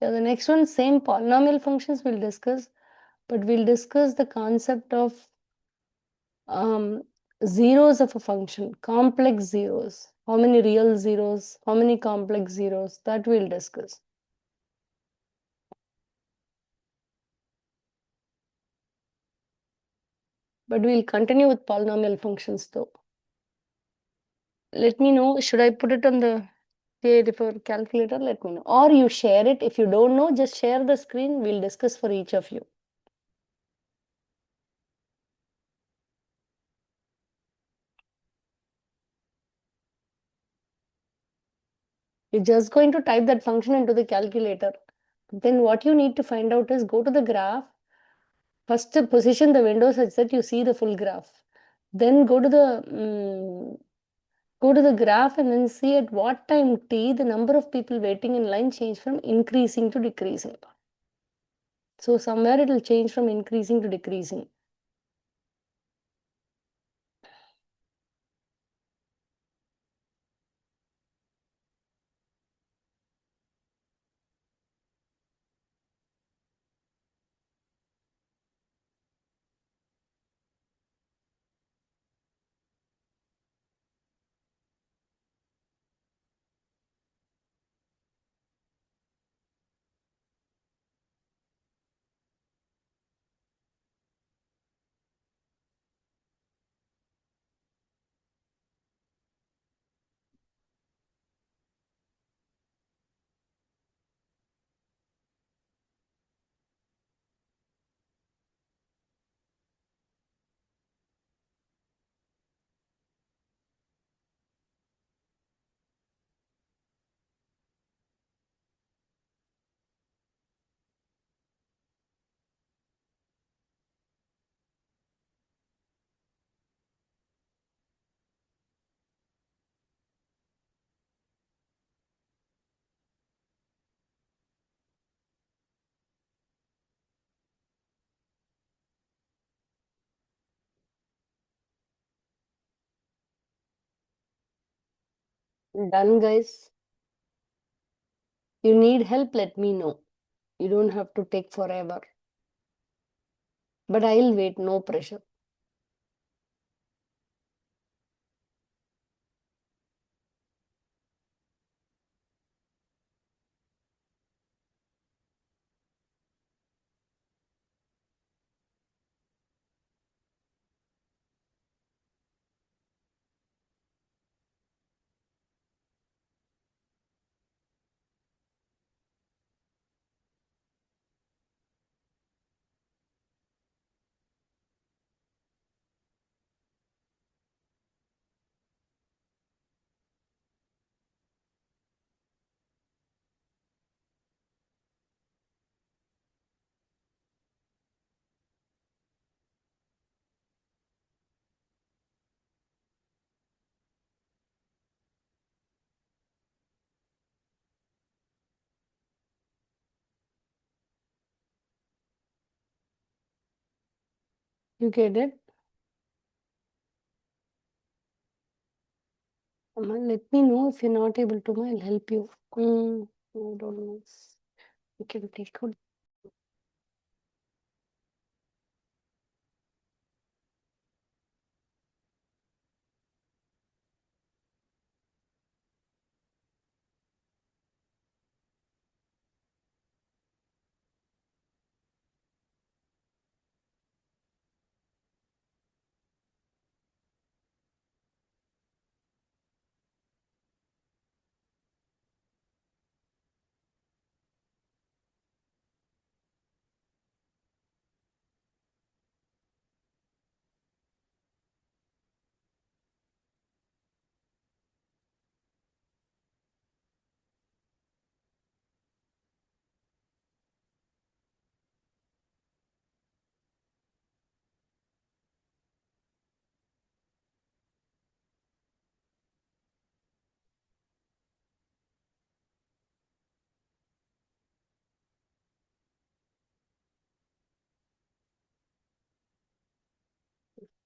Yeah, the next one, same polynomial functions we'll discuss, but we'll discuss the concept of zeros of a function, complex zeros. How many real zeros, how many complex zeros, that we'll discuss. But we'll continue with polynomial functions though. Let me know, should I put it on the for calculator? Let me know. Or you share it. If you don't know, just share the screen. We'll discuss for each of you. You're just going to type that function into the calculator. Then what you need to find out is go to the graph. First, position the window such that you see the full graph. Then go to the graph and then see at what time t the number of people waiting in line change from increasing to decreasing. So somewhere it will change from increasing to decreasing. Done, guys. You need help, let me know. You don't have to take forever. But I'll wait, no pressure. You get it? Let me know if you're not able to. I'll help you. I don't know. You can take out.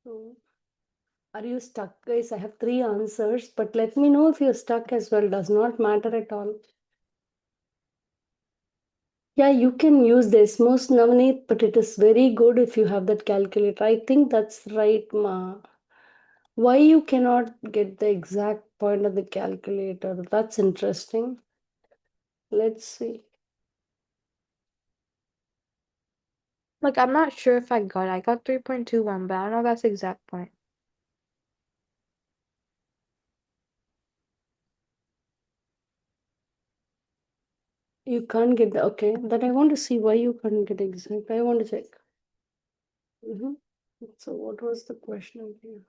So, are you stuck, guys? I have 3 answers, but let me know if you're stuck as well. Does not matter at all. Yeah, you can use this most Navneet, but it is very good if you have that calculator. I think that's right, Ma. Why you cannot get the exact point of the calculator? That's interesting. Let's see. Like, I'm not sure if I got it. I got 3.21, but I don't know if that's the exact point. You can't get the okay. That I want to see why you can't get exact. I want to check. So what was the question here?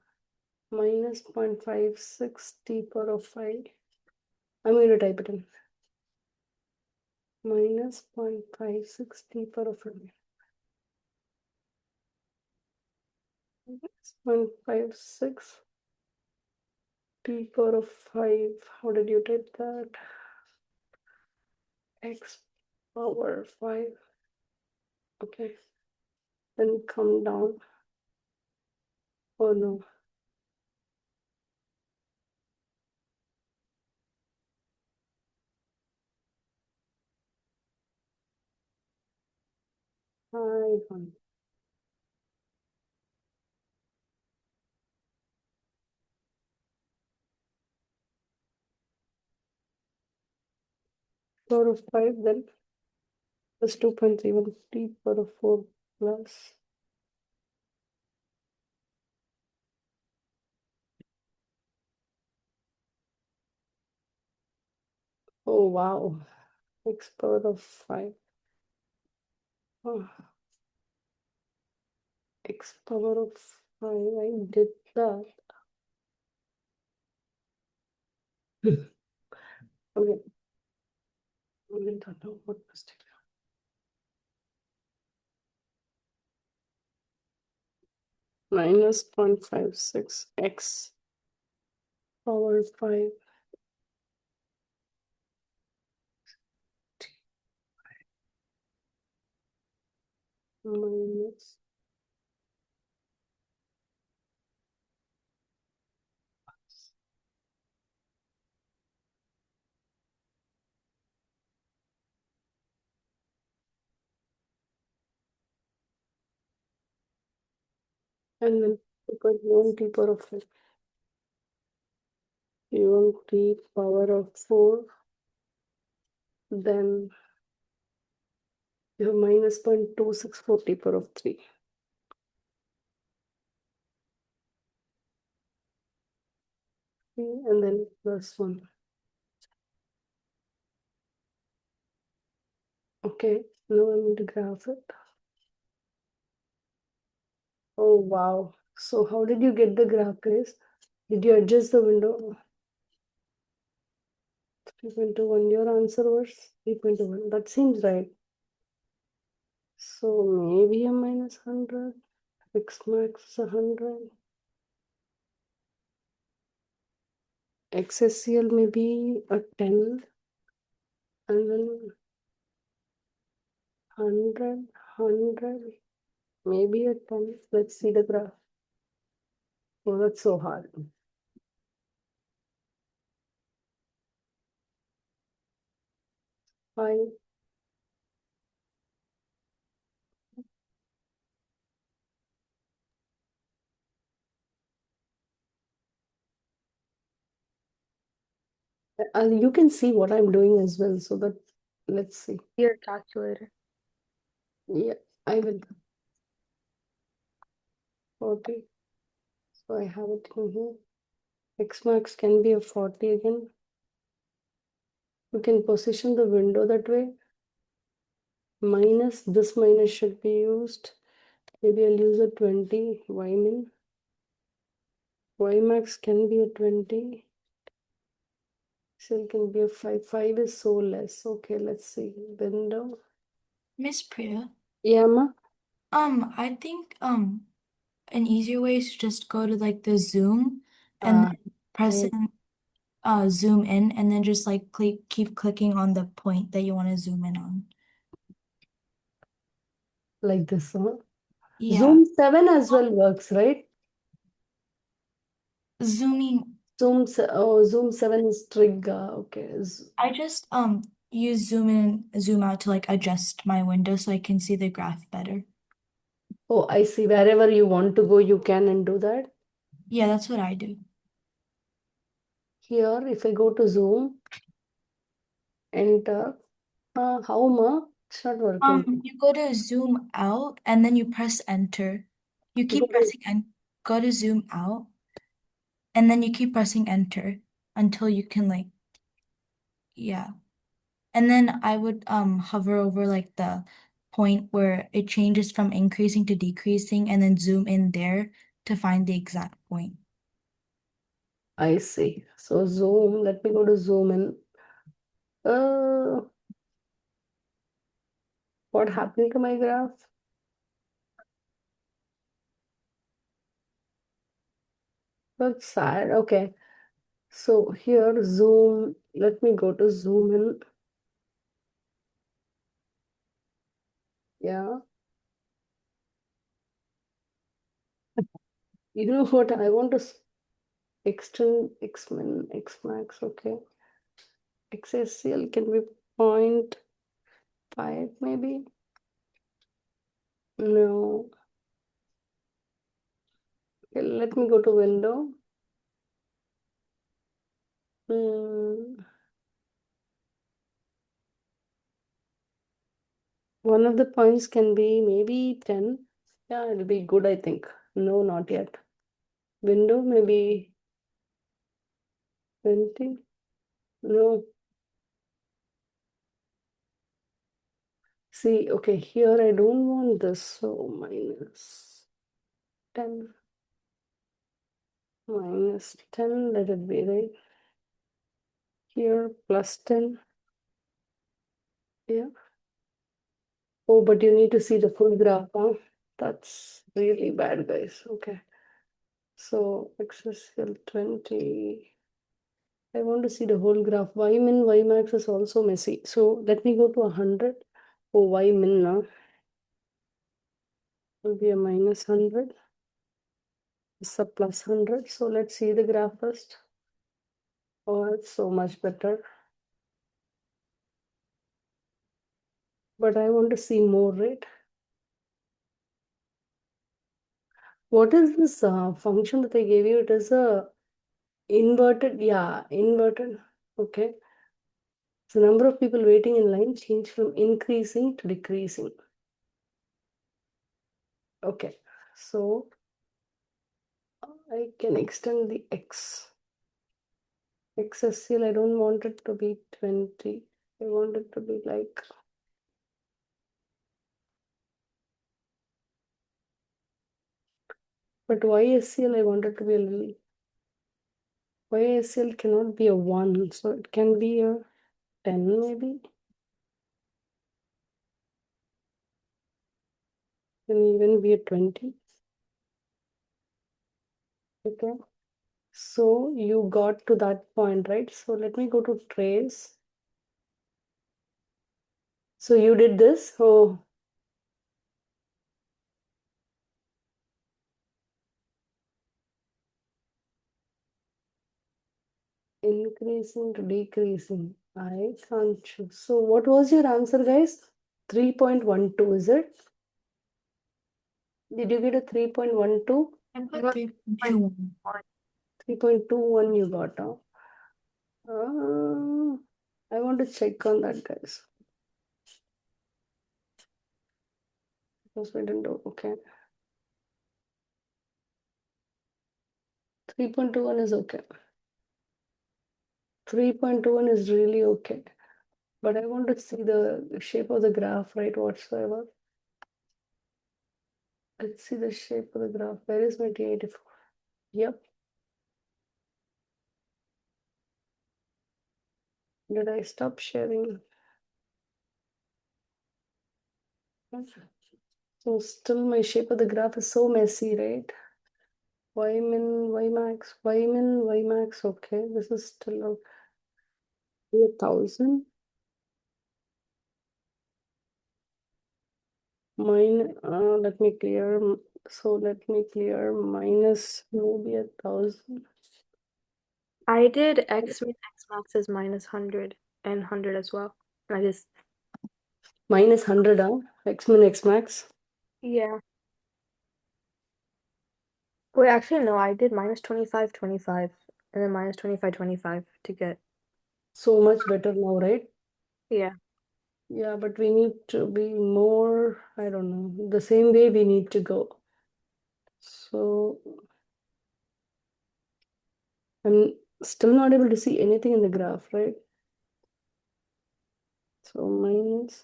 Minus 0.56 t power of 5. I'm going to type it in. Minus 0.56 t power of 5. Minus 0.56 t power of 5. How did you type that? X power 5. Okay. Then come down. Oh no. I won. Power of 5 then plus 2.31 t power of 4 plus. Oh wow. X power of 5. Oh, X power of 5. I did that. Okay. I don't know what mistake. Minus 0.56 x power 5 minus And then 2.1 t power of 5. You want t power of 4. Then you have minus 0.264 t power of 3. And then plus 1. Okay, now I'm going to graph it. Oh wow. So how did you get the graph, guys? Did you adjust the window? 3.21. Your answer was 3.21. That seems right. So maybe a minus 100. X max is 100. XSCL maybe a 10. And then 100, maybe a 10. Let's see the graph. Oh, that's so hard. Five. You can see what I'm doing as well. So that let's see. Your calculator. Yeah, I will. 40. So I have it in here. X max can be a 40 again. We can position the window that way. Minus, this minus should be used. Maybe I'll use a 20 Y min. Y max can be a 20. Still can be a 5. 5 is so less. Okay, let's see. Window. Miss Priya, Yeah, ma. I think an easier way is to just go to like the zoom and then press Right. in zoom in and then just like keep clicking on the point that you want to zoom in on. Like this, huh? Yeah, Zoom 7 as well works, right? zooming. Zoom 7 is trig. Okay. I just use zoom in, zoom out to like adjust my window so I can see the graph better. Oh, I see. Wherever you want to go, you can and do that. Yeah, that's what I do. Here, if I go to Zoom, enter. How, ma? It's not working. You go to zoom out and then you press enter. You Go keep to- pressing and go to zoom out and then you keep pressing enter until you can like, yeah. And then I would hover over like the point where it changes from increasing to decreasing and then zoom in there to find the exact point. I see. So Zoom, let me go to Zoom in. What happened to my graph? That's sad. Okay. So here, Zoom, let me go to Zoom in. Yeah. You know what? I want to extend X min, X max. Okay. XSCL can be 0.5 maybe. No. Okay, let me go to window. One of the points can be maybe 10. Yeah, it'll be good, I think. No, not yet. Window, maybe 20. No. See, okay, here I don't want this. So minus 10. Minus 10, let it be, right? Here, plus 10. Yeah. Oh, but you need to see the full graph, huh? That's really bad, guys. Okay. So XSL 20. I want to see the whole graph. Y min, Y max is also messy. So let me go to 100. Oh, Y min now will be a minus 100. It's a plus 100. So let's see the graph first. Oh, it's so much better. But I want to see more, right? What is this function that I gave you? It is a inverted, inverted. Okay. So number of people waiting in line change from increasing to decreasing. Okay. So I can extend the XSCL. I don't want it to be 20. I want it to be like, but YSCL I want it to be a little, YSCL cannot be a 1, so it can be a 10 maybe. Can even be a 20. Okay. So you got to that point, right? So let me go to trace. So you did this. Oh, increasing to decreasing. I can't choose. So what was your answer, guys? 3.12, is it? Did you get a 3.12? I I put got 3.21. 3.21 you got, huh? I want to check on that, guys. Because we didn't do, okay. 3.21 is okay. 3.21 is really okay. But I want to see the shape of the graph, right? Whatsoever. Let's see the shape of the graph. Where is my T84? Yep. Did I stop sharing? So still my shape of the graph is so messy, right? Y min, Y max, Y min, Y max. Okay, this is still 1,000. Mine, let me clear. So let me clear minus maybe 1,000. I did X min X max is -100 and 100 as well. I just Minus 100, X min, X max. yeah. Wait, actually no, I did -25, 25, and then -25, 25 to get So much better now, right? yeah. Yeah, but we need to be more, I don't know, the same way we need to go. So I'm still not able to see anything in the graph, right? So minus,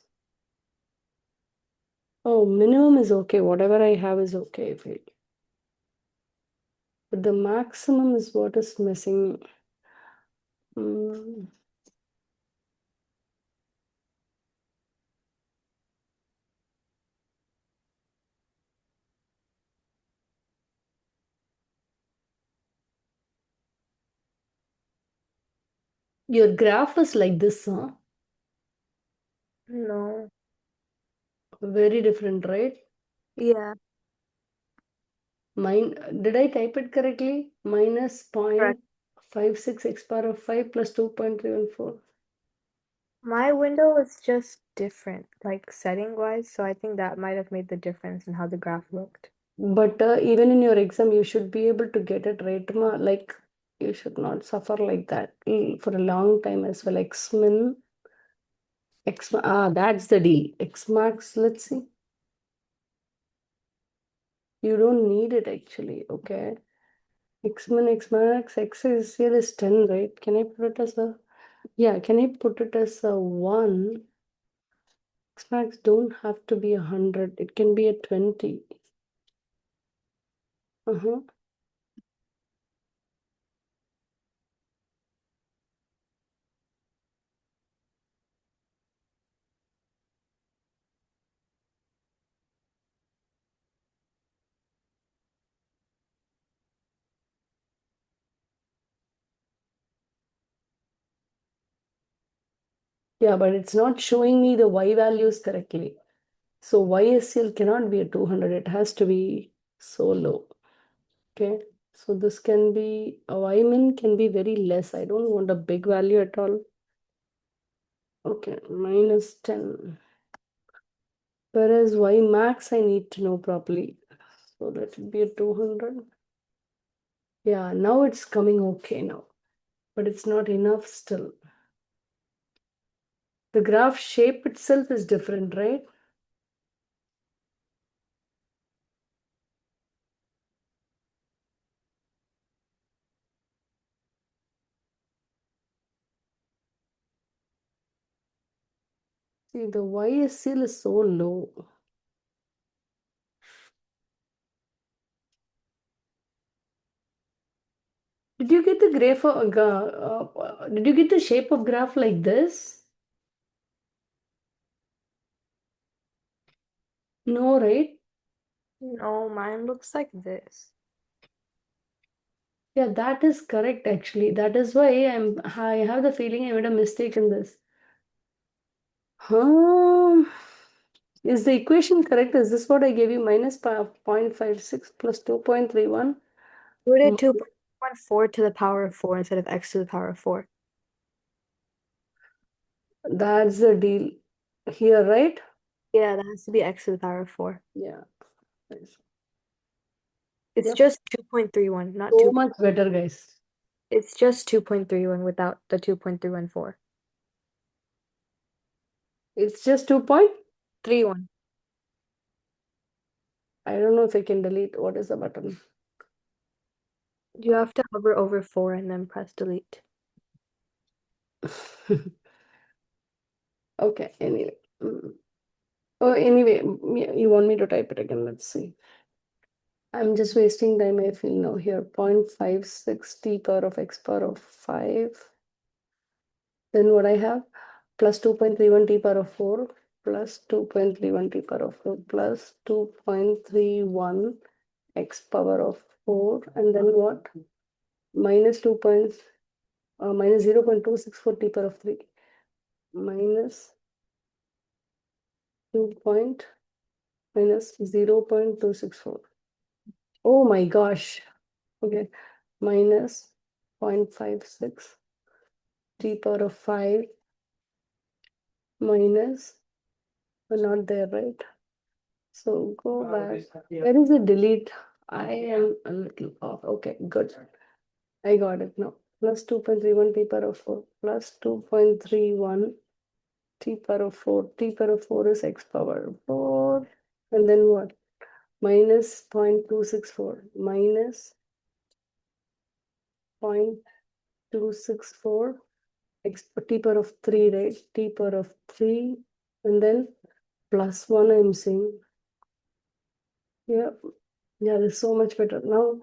oh, minimum is okay. Whatever I have is okay. But the maximum is what is missing me. Mm, Your graph is like this, huh? No. Very different, right? Yeah, Mine, did I type it correctly? Minus correct. 0.56 x power of 5 plus 2.314. My window is just different, like setting wise, so I think that might have made the difference in how the graph looked. But even in your exam, you should be able to get it right, ma. Like you should not suffer like that for a long time as well. X min, that's the deal. X max, let's see. You don't need it actually, okay? X min, X max, X is here is 10, right? Can I put it as a, yeah, can I put it as a 1? X max don't have to be 100. It can be a 20. Uh-huh. Yeah, but it's not showing me the Y values correctly. So YSCL cannot be a 200. It has to be so low. Okay. So this can be, a Y min can be very less. I don't want a big value at all. Okay, minus 10. Whereas Y max, I need to know properly. So let it be a 200. Yeah, now it's coming okay now, but it's not enough still. The graph shape itself is different, right? See, the YSL is so low. Did you get the did you get the shape of graph like this? No, right? No, mine looks like this. Yeah, that is correct actually. That is why I have the feeling I made a mistake in this. Is the equation correct? Is this what I gave you? Minus 0.56 plus 2.31. We did 2.14 to the power of 4 instead of x to the power of 4. That's the deal here, right? Yeah, that has to be x to the power of 4. Yeah. Nice. It's Yep. just 2.31, not So 2. much better, guys. It's just 2.31 without the 2.314. It's just 2 point. 31. I don't know if I can delete. What is the button? You have to hover over 4 and then press delete. Okay, anyway. Oh, anyway, you want me to type it again? Let's see. I'm just wasting time, I feel now here. 0.56 t power of x power of 5. Then what I have? Plus 2.31 t power of 4 plus 2.31 t power of 4 plus 2.31 x power of 4. And then what? Minus 0.264 t power of 3. Minus 0.264. Oh my gosh. Okay. Minus 0.56 t power of 5 minus, not there, right? So go back. Where is the delete? I am a little off. Okay, good. I got it now. Plus 2.31 t power of 4 plus 2.31 t power of 4. T power of 4 is x power 4. And then what? Minus 0.264 minus 0.264 x t power of 3, right? T power of 3 and then plus 1 I'm saying. Yeah, yeah, this is so much better. Now,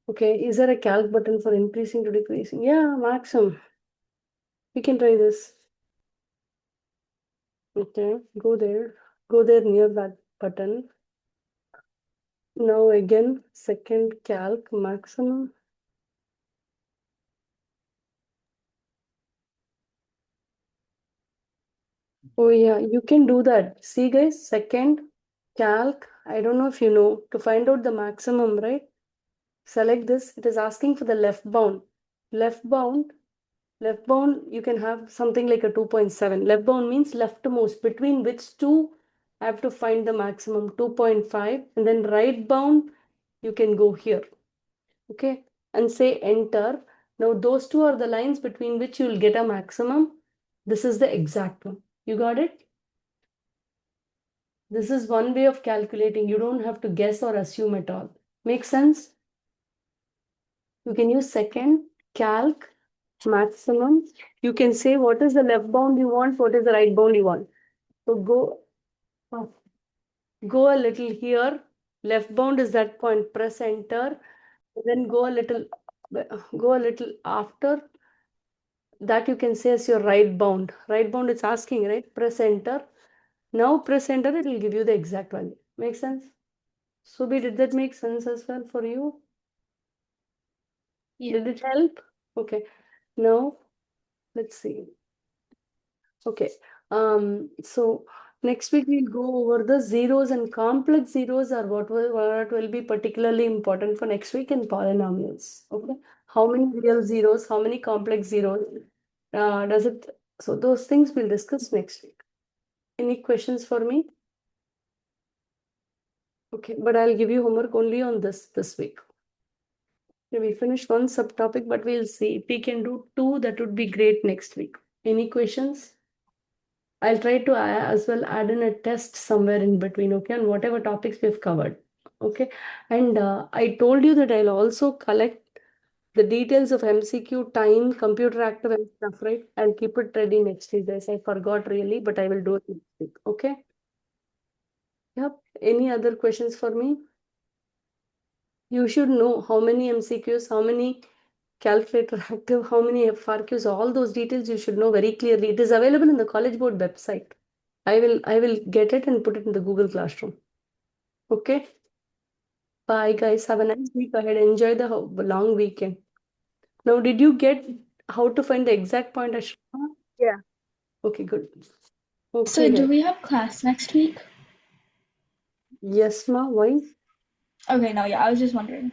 okay, is there a calc button for increasing to decreasing? Yeah, maximum. We can try this. Okay, go there. Go there near that button. Now again, second calc maximum. Oh yeah, you can do that. See guys, second calc. I don't know if you know, to find out the maximum, right? Select this. It is asking for the left bound. Left bound, you can have something like a 2.7. Left bound means leftmost, between which two I have to find the maximum 2.5. And then right bound, you can go here. Okay, and say enter. Now those two are the lines between which you will get a maximum. This is the exact one. You got it? This is one way of calculating. You don't have to guess or assume at all. Make sense? You can use second calc maximum. You can say what is the left bound you want, what is the right bound you want. So go a little here. Left bound is that point. Press enter. Then go a little after that. You can say as your right bound. Right bound it's asking, right? Press enter. Now press enter. It will give you the exact value. Make sense? Subi, did that make sense as well for you? Yeah. Did it help? Okay. Now let's see. Okay. So next week we'll go over the zeros, and complex zeros are what will be particularly important for next week in polynomials. Okay. How many real zeros, how many complex zeros? So those things we'll discuss next week. Any questions for me? Okay, but I'll give you homework only on this week. Okay, we finished one subtopic, but we'll see. If we can do two, that would be great next week. Any questions? I'll try to as well add in a test somewhere in between, okay, on whatever topics we've covered. Okay, and I told you that I'll also collect the details of MCQ, time, computer active and stuff, right? I'll keep it ready next week, guys. I forgot really, but I will do it next week. Okay. Yep. Any other questions for me? You should know how many MCQs, how many calculator active, how many FRQs, all those details you should know very clearly. It is available in the College Board website. I will get it and put it in the Google Classroom. Okay. Bye, guys. Have a nice week ahead. Enjoy the long weekend. Now, did you get how to find the exact point, Ashraf? Yeah. Okay, good. So Okay, do guys. we have class next week? Yes, ma. Why? Okay, no, yeah, I was just wondering.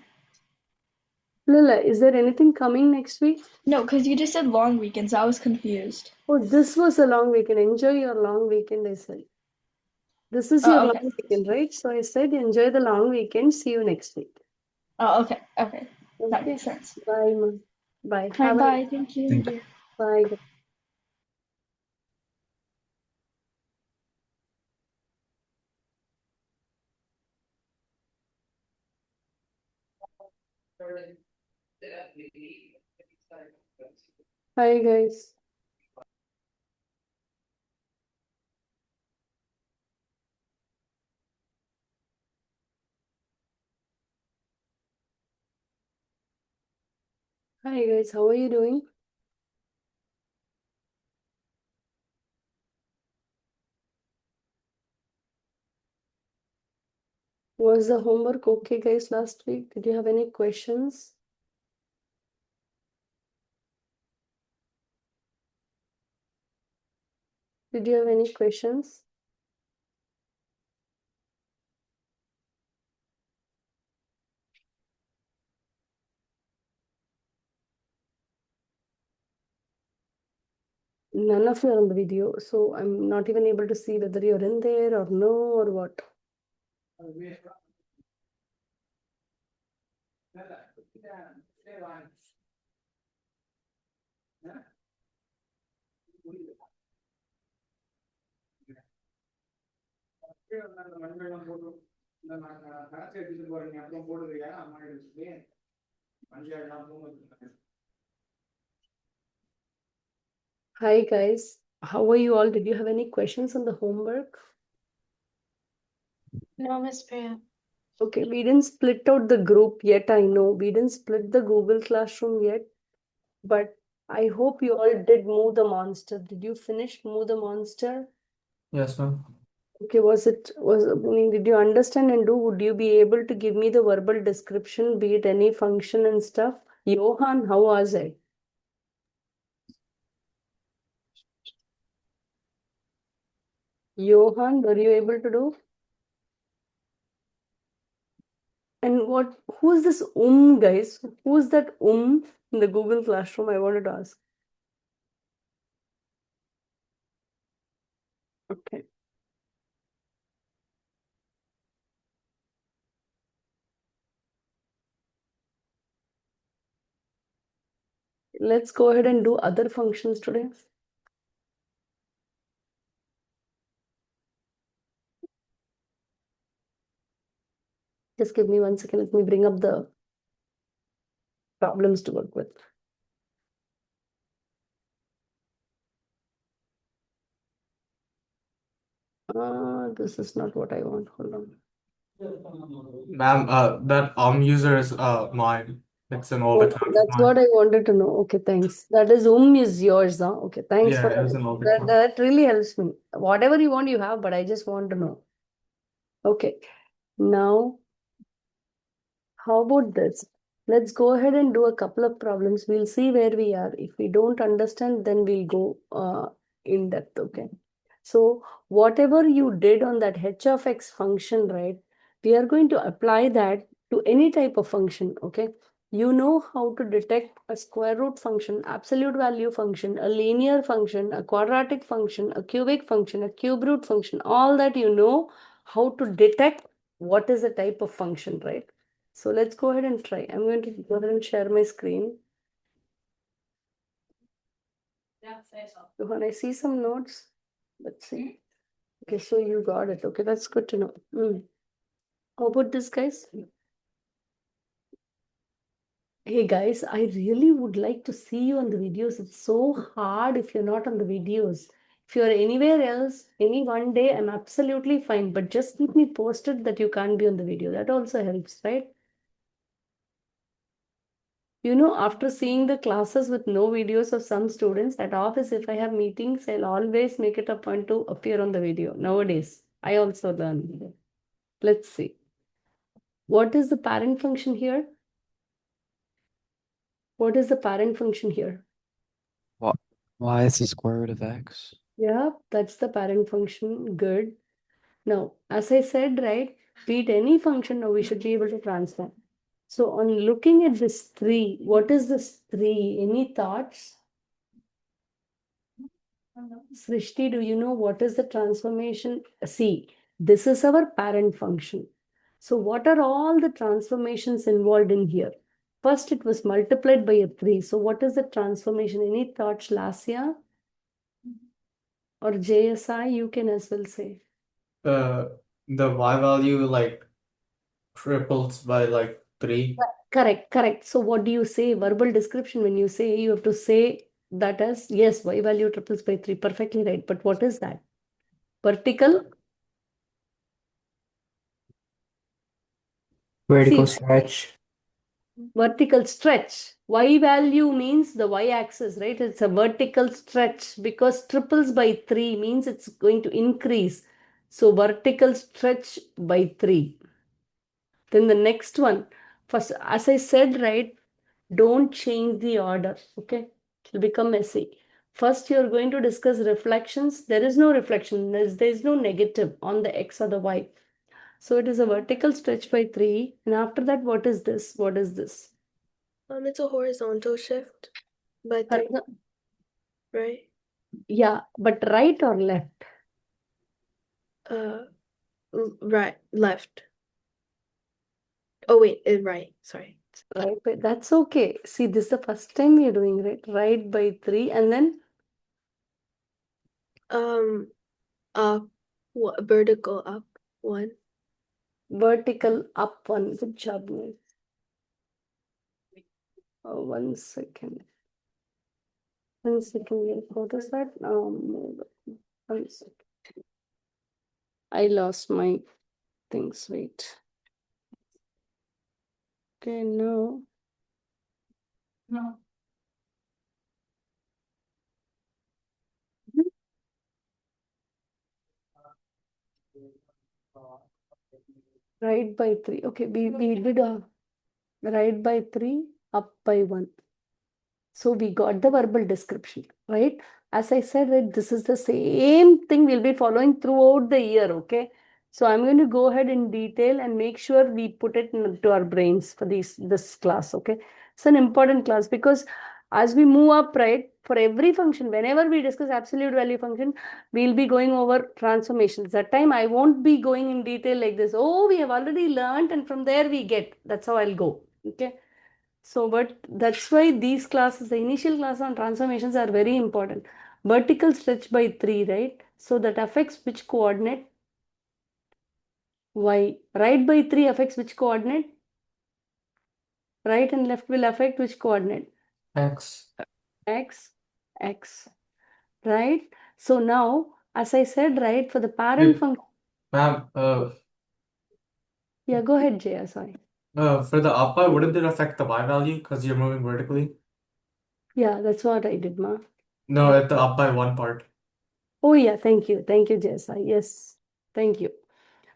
Lila, is there anything coming next week? No, because you just said long weekend, so I was confused. Oh, this was a long weekend. Enjoy your long weekend, I said. This is your Oh, long okay. weekend, right? So I said enjoy the long weekend. See you next week. Oh, okay, okay. That Okay. makes sense. Bye, ma. Bye. All Have right, a bye. Thank you. Thank you. bye. Hi, guys. Hi, guys. How are you doing? Was the homework okay, guys, last week? Did you have any questions? Did you have any questions? None of you are on the video, so I'm not even able to see whether you're in there or no or what. Hi, guys. How are you all? Did you have any questions on the homework? No, Miss Priya. Okay, we didn't split out the group yet. I know we didn't split the Google Classroom yet, but I hope you all did move the monster. Did you finish move the monster? Yes, ma'am. Okay, I mean, did you understand and do? Would you be able to give me the verbal description, be it any function and stuff? Johan, how was it? Johan, were you able to do? And who's this guys? Who's that in the Google Classroom? I wanted to ask. Okay. Let's go ahead and do other functions today. Just give me 1 second. Let me bring up the problems to work with. This is not what I want. Hold on. Ma'am, that user is mine. It's an old Okay, account of that's mine. what I wanted to know. Okay, thanks. That is yours, huh? Okay, thanks for Yeah, it was that. an old That account. that really helps me. Whatever you want, you have, but I just want to know. Okay, now how about this? Let's go ahead and do a couple of problems. We'll see where we are. If we don't understand, then we'll go in depth. Okay. So whatever you did on that h of x function, right? We are going to apply that to any type of function. Okay. You know how to detect a square root function, absolute value function, a linear function, a quadratic function, a cubic function, a cube root function. All that you know how to detect what is the type of function, right? So let's go ahead and try. I'm going to go ahead and share my screen. When I see some notes, let's see. Okay, so you got it. Okay, that's good to know. How about this, guys? Hey guys, I really would like to see you on the videos. It's so hard if you're not on the videos. If you're anywhere else, any one day, I'm absolutely fine. But just keep me posted that you can't be on the video. That also helps, right? You know, after seeing the classes with no videos of some students at office, if I have meetings, I'll always make it a point to appear on the video. Nowadays, I also learn. Let's see. What is the parent function here? What is the parent function here? What? Y is the square root of x. Yeah, that's the parent function. Good. Now, as I said, right, be it any function, now we should be able to transform. So on looking at this 3, what is this 3? Any thoughts? Srishti, do you know what is the transformation? See, this is our parent function. So what are all the transformations involved in here? First, it was multiplied by a 3. So what is the transformation? Any thoughts, Lasya? Or JSI, you can as well say. The y value like triples by like 3. Correct. So what do you say? Verbal description, when you say, you have to say that as, yes, y value triples by 3. Perfectly right. But what is that? Vertical? Vertical See, stretch. vertical stretch. Y value means the y-axis, right? It's a vertical stretch because triples by 3 means it's going to increase. So vertical stretch by 3. Then the next one, first, as I said, right, don't change the order, okay? It will become messy. First, you're going to discuss reflections. There is no reflection. There's no negative on the x or the y. So it is a vertical stretch by 3. And after that, what is this? What is this? It's a horizontal shift by 3, right? Yeah, but right or left? Right, left. Oh wait, right. Sorry. Right, but that's okay. See, this is the first time we are doing, right? Right by 3 and then Up, vertical up 1. vertical up 1. Good job, guys. 1 second. 1 second, wait, what is that? 1 second. I lost my things, wait. Okay, no. Right by 3. Okay, we did right by 3, up by 1. So we got the verbal description, right? As I said, right, this is the same thing we'll be following throughout the year, okay? So I'm going to go ahead in detail and make sure we put it into our brains for this class, okay? It's an important class because as we move up, right, for every function, whenever we discuss absolute value function, we'll be going over transformations. That time I won't be going in detail like this. Oh, we have already learned and from there we get. That's how I'll go, okay? So, but that's why these classes, the initial class on transformations are very important. Vertical stretch by 3, right? So that affects which coordinate? Y. Right by 3 affects which coordinate? Right and left will affect which coordinate? X. X, X. Right? So now, as I said, right, for the parent function. Ma'am, Yeah, go ahead, Jaya, sorry. for the up by, wouldn't it affect the y value because you're moving vertically? Yeah, that's what I did, ma. No, at the up by 1 part. Oh, yeah, thank you. Thank you, Jessa. Yes, thank you.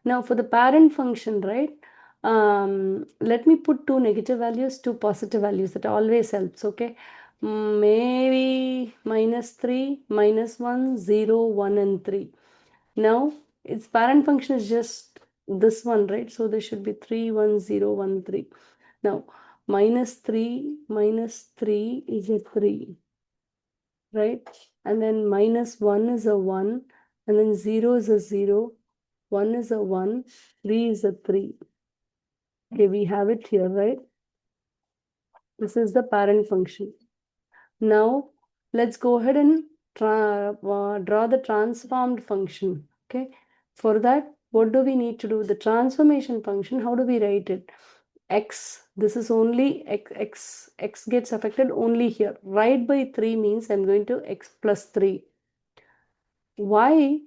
Now for the parent function, right? Let me put 2 negative values, 2 positive values. That always helps, okay? Maybe -3, -1, 0, 1, and 3. Now, its parent function is just this one, right? So there should be 3, 1, 0, 1, 3. Now, -3 is a 3, right? And then -1 is a 1, and then 0 is a 0, 1 is a 1, 3 is a 3. Okay, we have it here, right? This is the parent function. Now, let's go ahead and draw the transformed function. Okay, for that, what do we need to do? The transformation function, how do we write it? X, this is only x gets affected only here. Right by 3 means I'm going to x plus 3. Y,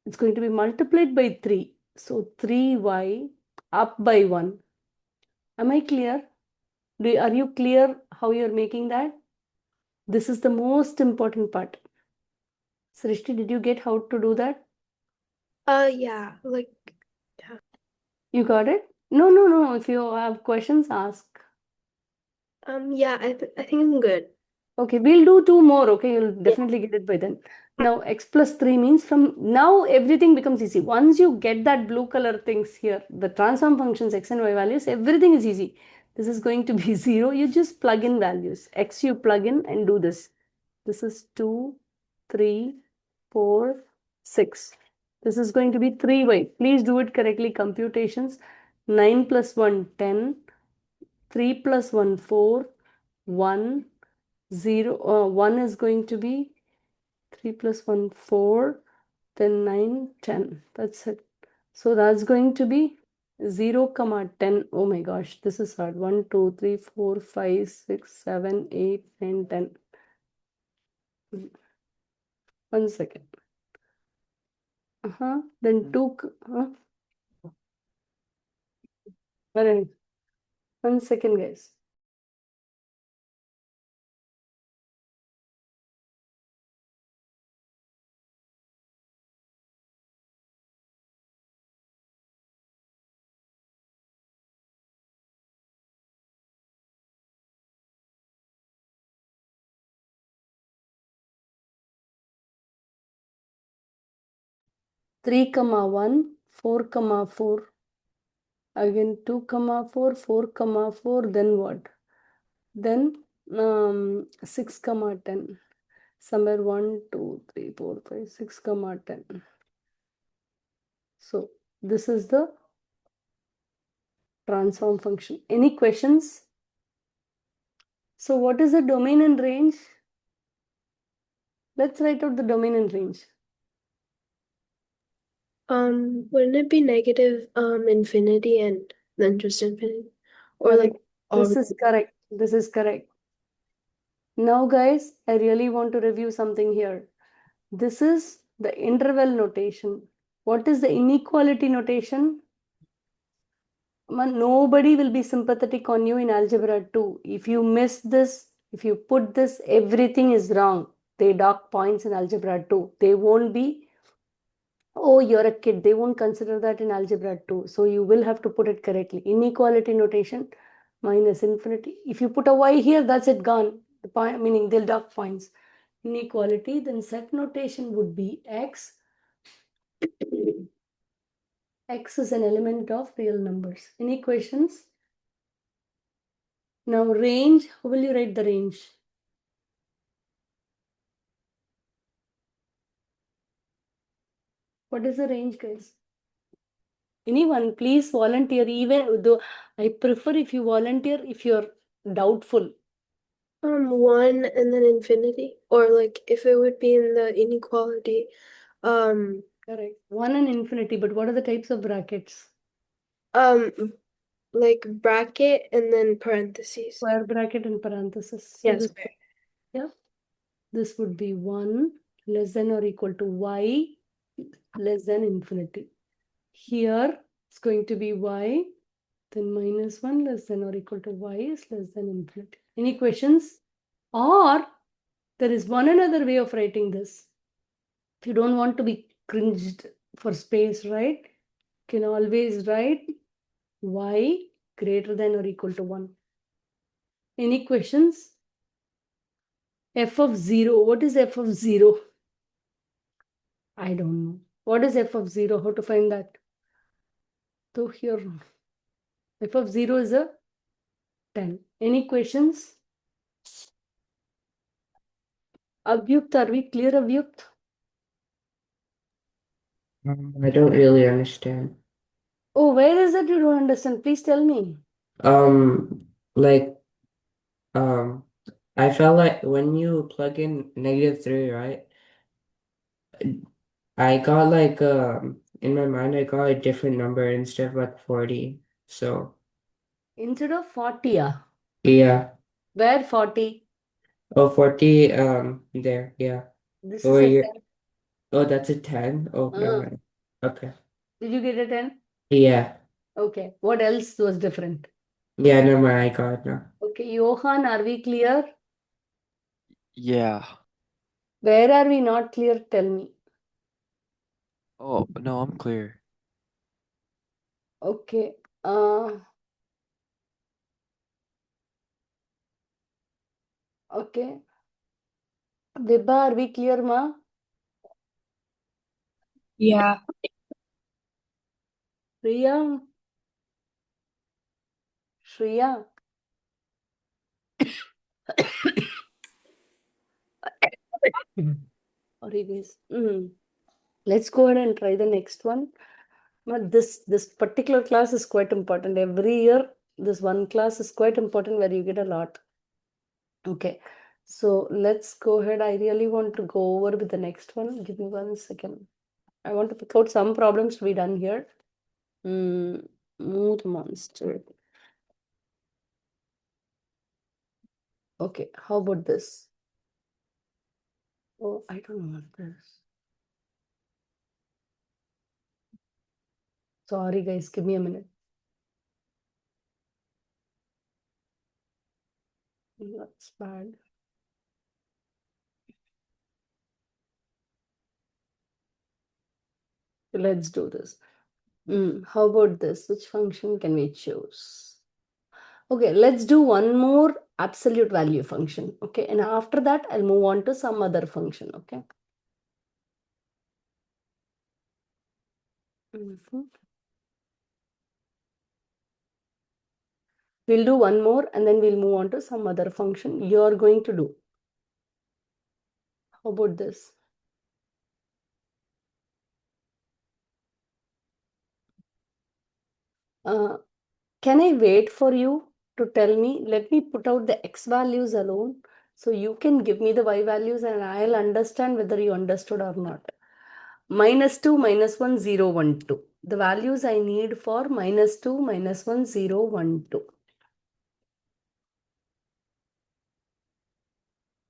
it's going to be multiplied by 3. So 3y up by 1. Am I clear? Are you clear how you're making that? This is the most important part. Srishti, did you get how to do that? Yeah, like, You got it? No. If you have questions, ask. yeah, I think I'm good. Okay, we'll do 2 more. Okay, you'll definitely get it by then. Now, x plus 3 means from now everything becomes easy. Once you get that blue color things here, the transform functions, x and y values, everything is easy. This is going to be 0. You just plug in values. X you plug in and do this. This is 2, 3, 4, 6. This is going to be 3y. Please do it correctly. Computations. 9 plus 1, 10. 3 plus 1, 4. 1, 0. 1 is going to be 3 plus 1, 4. Then 9, 10. That's it. So that's going to be 0, 10. Oh my gosh, this is hard. 1, 2, 3, 4, 5, 6, 7, 8, 9, 10. 1 second. Then 2. Alright. 1 second, guys. Three comma 1, 4 comma 4. Again 2 comma 4, 4 comma 4. Then what? Then 6 comma 10. Somewhere 1, 2, 3, 4, 5, 6 comma 10. So this is the transform function. Any questions? So what is the domain and range? Let's write out the domain and range. Wouldn't it be negative infinity and then just infinity? Or Correct. like This is correct. This is correct. Now guys, I really want to review something here. This is the interval notation. What is the inequality notation? Nobody will be sympathetic on you in algebra 2. If you miss this, if you put this, everything is wrong. They dock points in algebra 2. They won't be, oh, you're a kid. They won't consider that in algebra 2. So you will have to put it correctly. Inequality notation minus infinity. If you put a y here, that's it, gone. The point, meaning they'll dock points. Inequality, then set notation would be x. X is an element of real numbers. Any questions? Now range, how will you write the range? What is the range, guys? Anyone, please volunteer. Even though I prefer if you volunteer if you're doubtful. 1 and then infinity, or like if it would be in the inequality, Correct. 1 and infinity, but what are the types of brackets? like bracket and then parentheses. Square bracket and parenthesis. So Yes. this, yeah, this would be 1 less than or equal to y less than infinity. Here it's going to be y, then minus 1 less than or equal to y is less than infinity. Any questions? Or there is one another way of writing this. If you don't want to be cringed for space, right? You can always write y greater than or equal to 1. Any questions? F of 0. What is f of 0? I don't know. What is f of 0? How to find that? So here, f of 0 is a 10. Any questions? Avyukt, are we clear, Avyukt? I don't really understand. Oh, where is it you don't understand? Please tell me. Like, um, I felt like when you plug in -3, right? I got like, in my mind, I got a different number instead of like 40. So, Instead of 40, yeah. where 40? Oh, 40, there, yeah. This is Or a you're, 10. oh, that's a 10? Oh, never Uh, mind. Okay. did you get a 10? Yeah. Okay. What else was different? Yeah, never mind. I got it now. Okay, Johan, are we clear? Yeah. Where are we not clear? Tell me. Oh, no, I'm clear. Okay. Okay. Vibha, are we clear, ma? Yeah. Priya? Shreya? Sorry, guys. Let's go ahead and try the next one. But this particular class is quite important. Every year, this one class is quite important where you get a lot. Okay. So let's go ahead. I really want to go over with the next one. Give me 1 second. I want to pick out some problems to be done here. Mood monster. Okay, how about this? Oh, I don't want this. Sorry, guys, give me a minute. That's bad. Let's do this. How about this? Which function can we choose? Okay, let's do one more absolute value function. Okay, and after that, I'll move on to some other function. Okay. We'll do one more and then we'll move on to some other function you're going to do. How about this? Can I wait for you to tell me? Let me put out the x values alone. So you can give me the y values and I'll understand whether you understood or not. -2, -1, 0, 1, 2. The values I need for -2, -1, 0, 1, 2.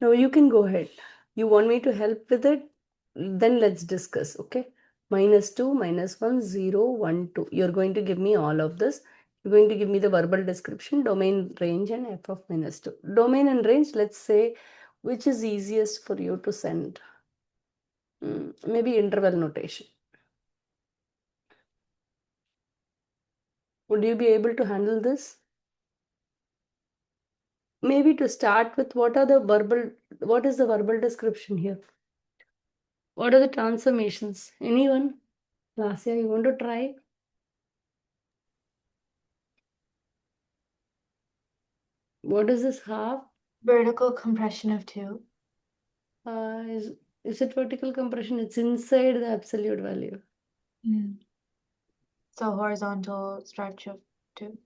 Now you can go ahead. You want me to help with it? Then let's discuss, okay? -2, -1, 0, 1, 2. You're going to give me all of this. You're going to give me the verbal description, domain, range, and f of -2. Domain and range, let's say, which is easiest for you to send? Maybe interval notation. Would you be able to handle this? Maybe to start with, what is the verbal description here? What are the transformations? Anyone? Lasya, you want to try? What is this half? Vertical compression of 2. Uh, is, is it vertical compression? It's inside the absolute value. So horizontal stretch of 2.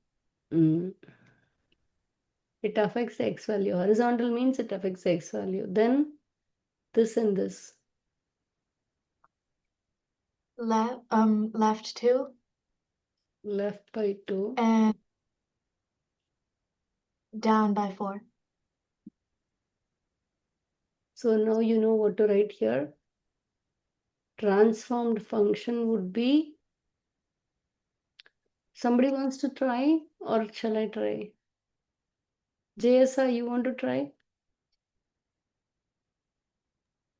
It affects the x value. Horizontal means it affects the x value. Then this and this. Left 2 Left by 2. and down by 4. So now you know what to write here. Transformed function would be. Somebody wants to try or shall I try? JSI, you want to try?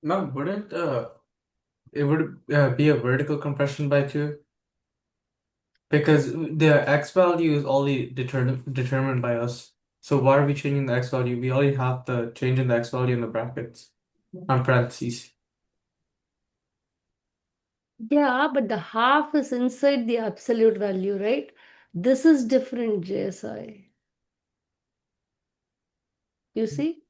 No, wouldn't it would be a vertical compression by 2? Because the x value is only determined by us. So why are we changing the x value? We already have the change in the x value in the brackets on parentheses. Yeah, but the half is inside the absolute value, right? This is different, JSI. You see?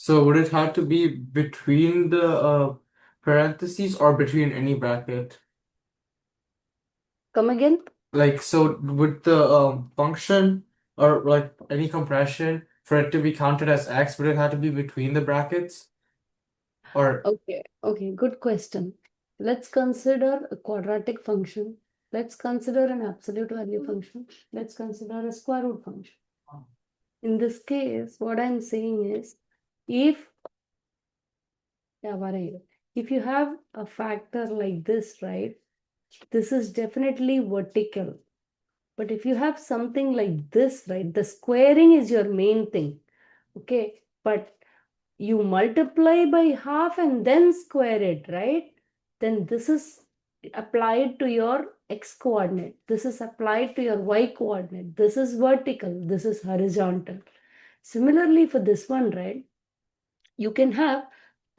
So would it have to be between the parentheses or between any bracket? Come again? Like, so would the function or like any compression for it to be counted as x, would it have to be between the brackets? Or Okay, good question. Let's consider a quadratic function. Let's consider an absolute value function. Let's consider a square root function. In this case, what I'm saying is, if if you have a factor like this, right, this is definitely vertical. But if you have something like this, right, the squaring is your main thing. Okay, but you multiply by half and then square it, right? Then this is applied to your x coordinate. This is applied to your y coordinate. This is vertical. This is horizontal. Similarly, for this one, right, you can have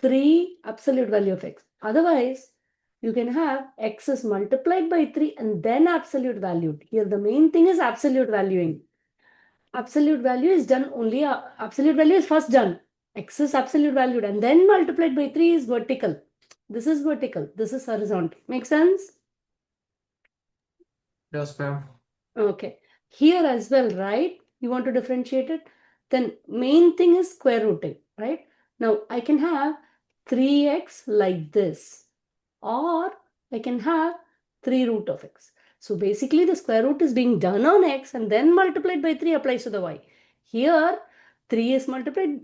3 absolute value of x. Otherwise, you can have x is multiplied by 3 and then absolute value. Here, the main thing is absolute valuing. Absolute value is done only, absolute value is first done. X is absolute valued and then multiplied by 3 is vertical. This is vertical. This is horizontal. Make sense? yes, ma'am. Okay. Here as well, right? You want to differentiate it? Then main thing is square rooting, right? Now I can have 3x like this, or I can have 3 root of x. So basically the square root is being done on x and then multiplied by 3 applies to the y. Here 3 is multiplied.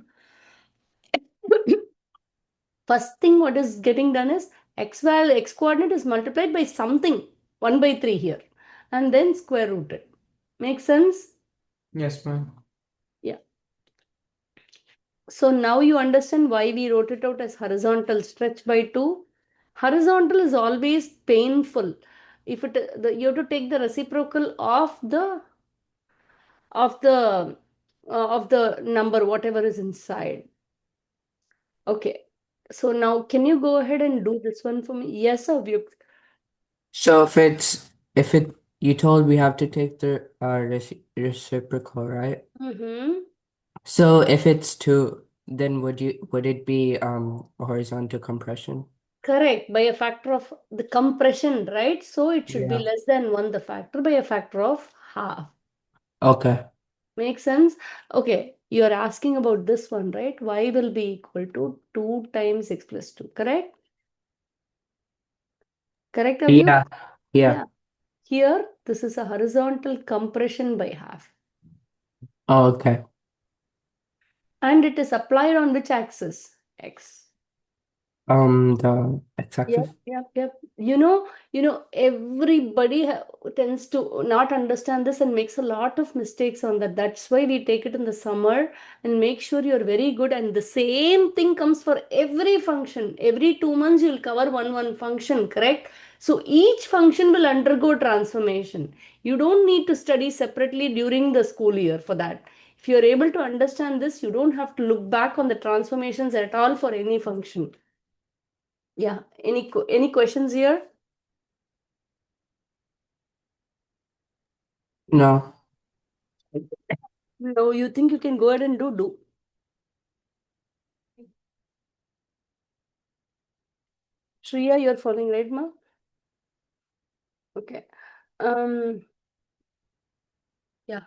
First thing what is getting done is x coordinate is multiplied by something 1 by 3 here and then square rooted. Make sense? Yes, ma'am. Yeah. So now you understand why we wrote it out as horizontal stretch by 2. Horizontal is always painful. If you have to take the reciprocal of the number whatever is inside. Okay. So now can you go ahead and do this one for me? Yes, Avyuk. So if it you told we have to take the reciprocal, right? Mm-hmm. So if it's 2, then would it be horizontal compression? Correct. By a factor of the compression, right? So it should be Yeah. less than 1, the factor by a factor of half. Okay. Make sense? Okay. You're asking about this one, right? Y will be equal to 2 times x plus 2. Correct? Correct, Avyuk? Yeah. Yeah. Yeah. Here, this is a horizontal compression by half. Oh, okay. And it is applied on which axis? X. The Yep, x-axis. yep. Everybody tends to not understand this and makes a lot of mistakes on that. That's why we take it in the summer and make sure you're very good. And the same thing comes for every function. Every 2 months, you'll cover one function, correct? So each function will undergo transformation. You don't need to study separately during the school year for that. If you're able to understand this, you don't have to look back on the transformations at all for any function. Yeah. Any questions here? No. No, you think you can go ahead and do. Shreya, you're following, right, ma? Okay. Yeah.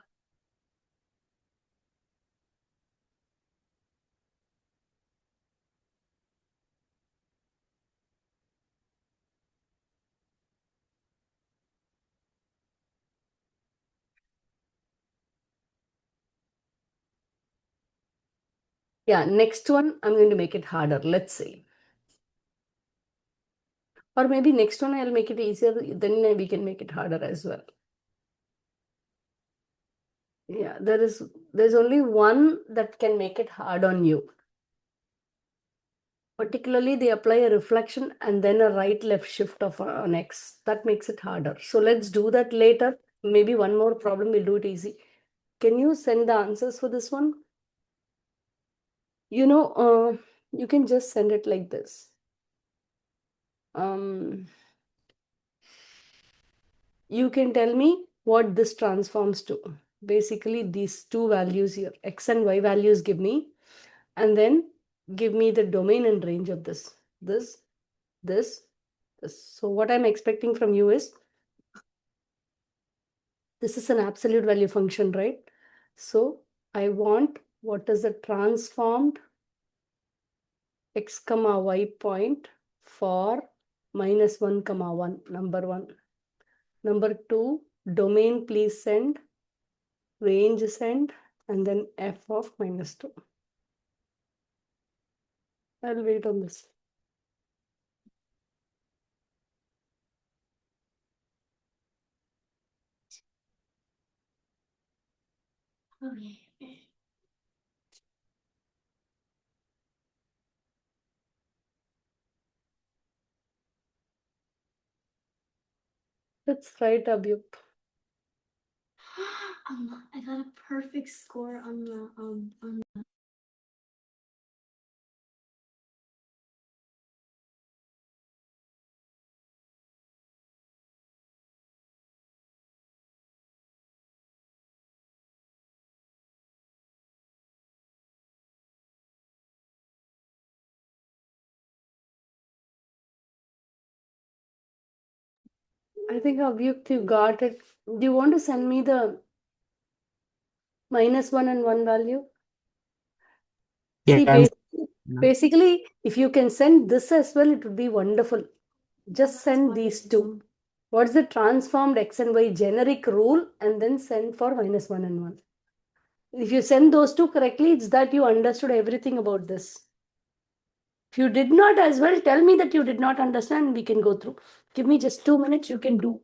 Yeah, next one, I'm going to make it harder. Let's see. Or maybe next one I'll make it easier, then we can make it harder as well. Yeah, there's only one that can make it hard on you. Particularly, they apply a reflection and then a right-left shift of on X. That makes it harder. So let's do that later. Maybe one more problem, we'll do it easy. Can you send the answers for this one? You can just send it like this. You can tell me what this transforms to. Basically, these two values here, x and y values give me. And then give me the domain and range of this. This. So what I'm expecting from you is, this is an absolute value function, right? So I want what is the transformed x comma y point for -1 comma 1, number 1. Number 2, domain please send, range send, and then f of -2. I'll wait on this. Okay. Let's write Abhyuk. I got a perfect score on the I think Abhyuk, you got it. Do you want to send me the -1 and 1 value? See, Yeah. basically, if you can send this as well, it would be wonderful. Just send these two. What's the transformed x and y generic rule, and then send for -1 and 1. If you send those two correctly, it's that you understood everything about this. If you did not as well, tell me that you did not understand, we can go through. Give me just 2 minutes, you can do.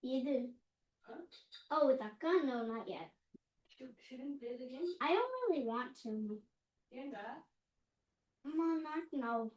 Either. Oh, with that gun? No, not yet. Shouldn't play the game? I don't really want to. No, not no.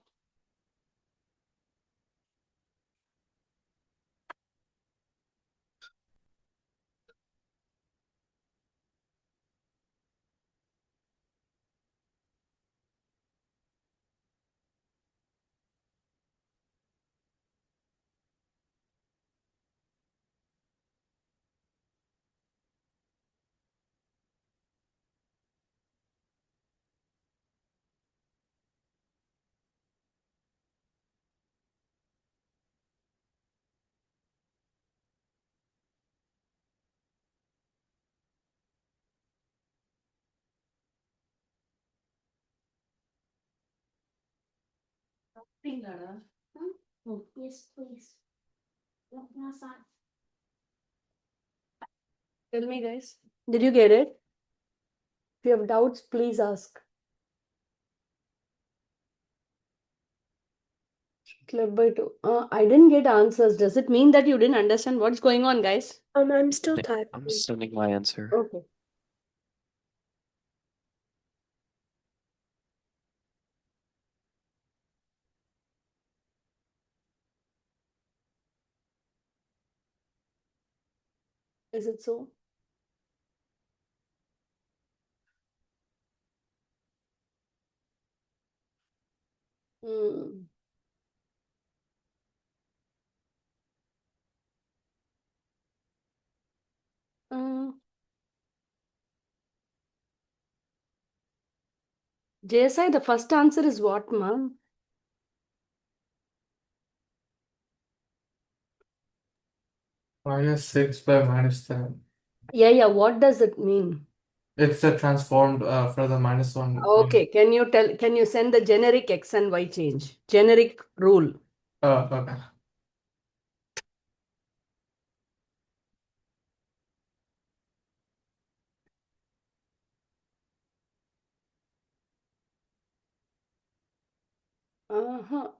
Oh, yes, please. No, Tell me, guys. Did you get it? If you have doubts, please ask. Club by 2. I didn't get answers. Does it mean that you didn't understand what's going on, guys? I'm still I'm typing. sending my answer. Okay. Is it so? Hmm. JSI, the first answer is what, ma'am? -6 by -10. Yeah, what does it mean? It's a transformed for the -1. Okay, can you send the generic X and Y change? Generic rule. Okay. Uh-huh.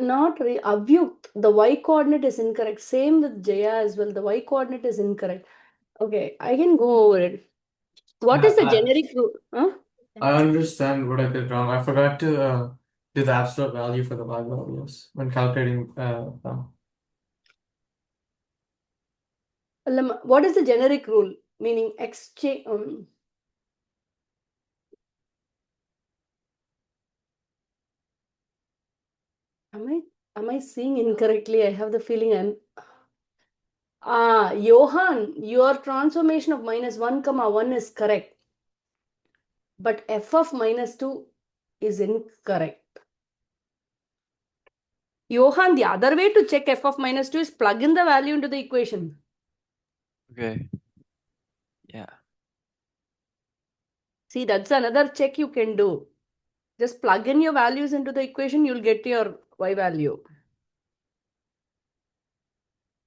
Not really. Avyukt. The Y coordinate is incorrect. Same with Jaya as well. The Y coordinate is incorrect. Okay, I can go over it. What Yeah, is the generic rule? Huh? I understand what I did wrong. I forgot to do the absolute value for the Y values when calculating them. What is the generic rule? Meaning exchange. Am I seeing incorrectly? I have the feeling I'm. Johan, your transformation of -1 comma 1 is correct, but f of -2 is incorrect. Johan, the other way to check f of -2 is plug in the value into the equation. Okay. Yeah. See, that's another check you can do. Just plug in your values into the equation, you'll get your y value.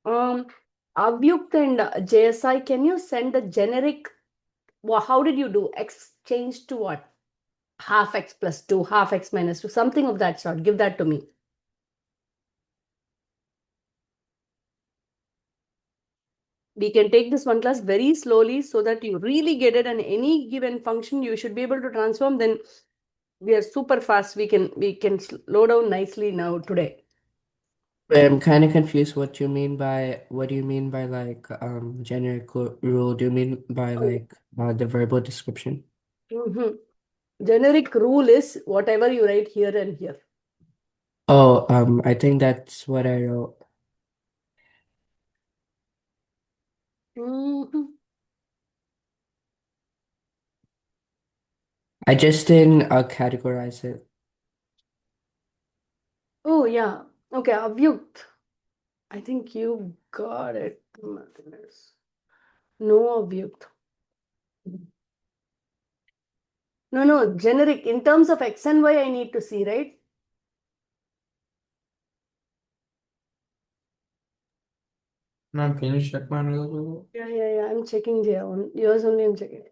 Avyukt and JSI, can you send the generic? How did you do? X changed to what? Half x plus 2, half x minus 2, something of that sort. Give that to me. We can take this one class very slowly so that you really get it, and any given function you should be able to transform. Then we are super fast. We can slow down nicely now today. I'm kind of confused what do you mean by like generic rule? Do you mean by like the verbal description? Mhm. Generic rule is whatever you write here and here. Oh, I think that's what I wrote. Mhm. I just didn't categorize it. Oh yeah. Okay, Avyukt. I think you got it. No, Avyukt. No, generic. In terms of X and Y, I need to see, right? Ma'am, can you check mine real quick? Yeah. I'm checking there. Yours only I'm checking.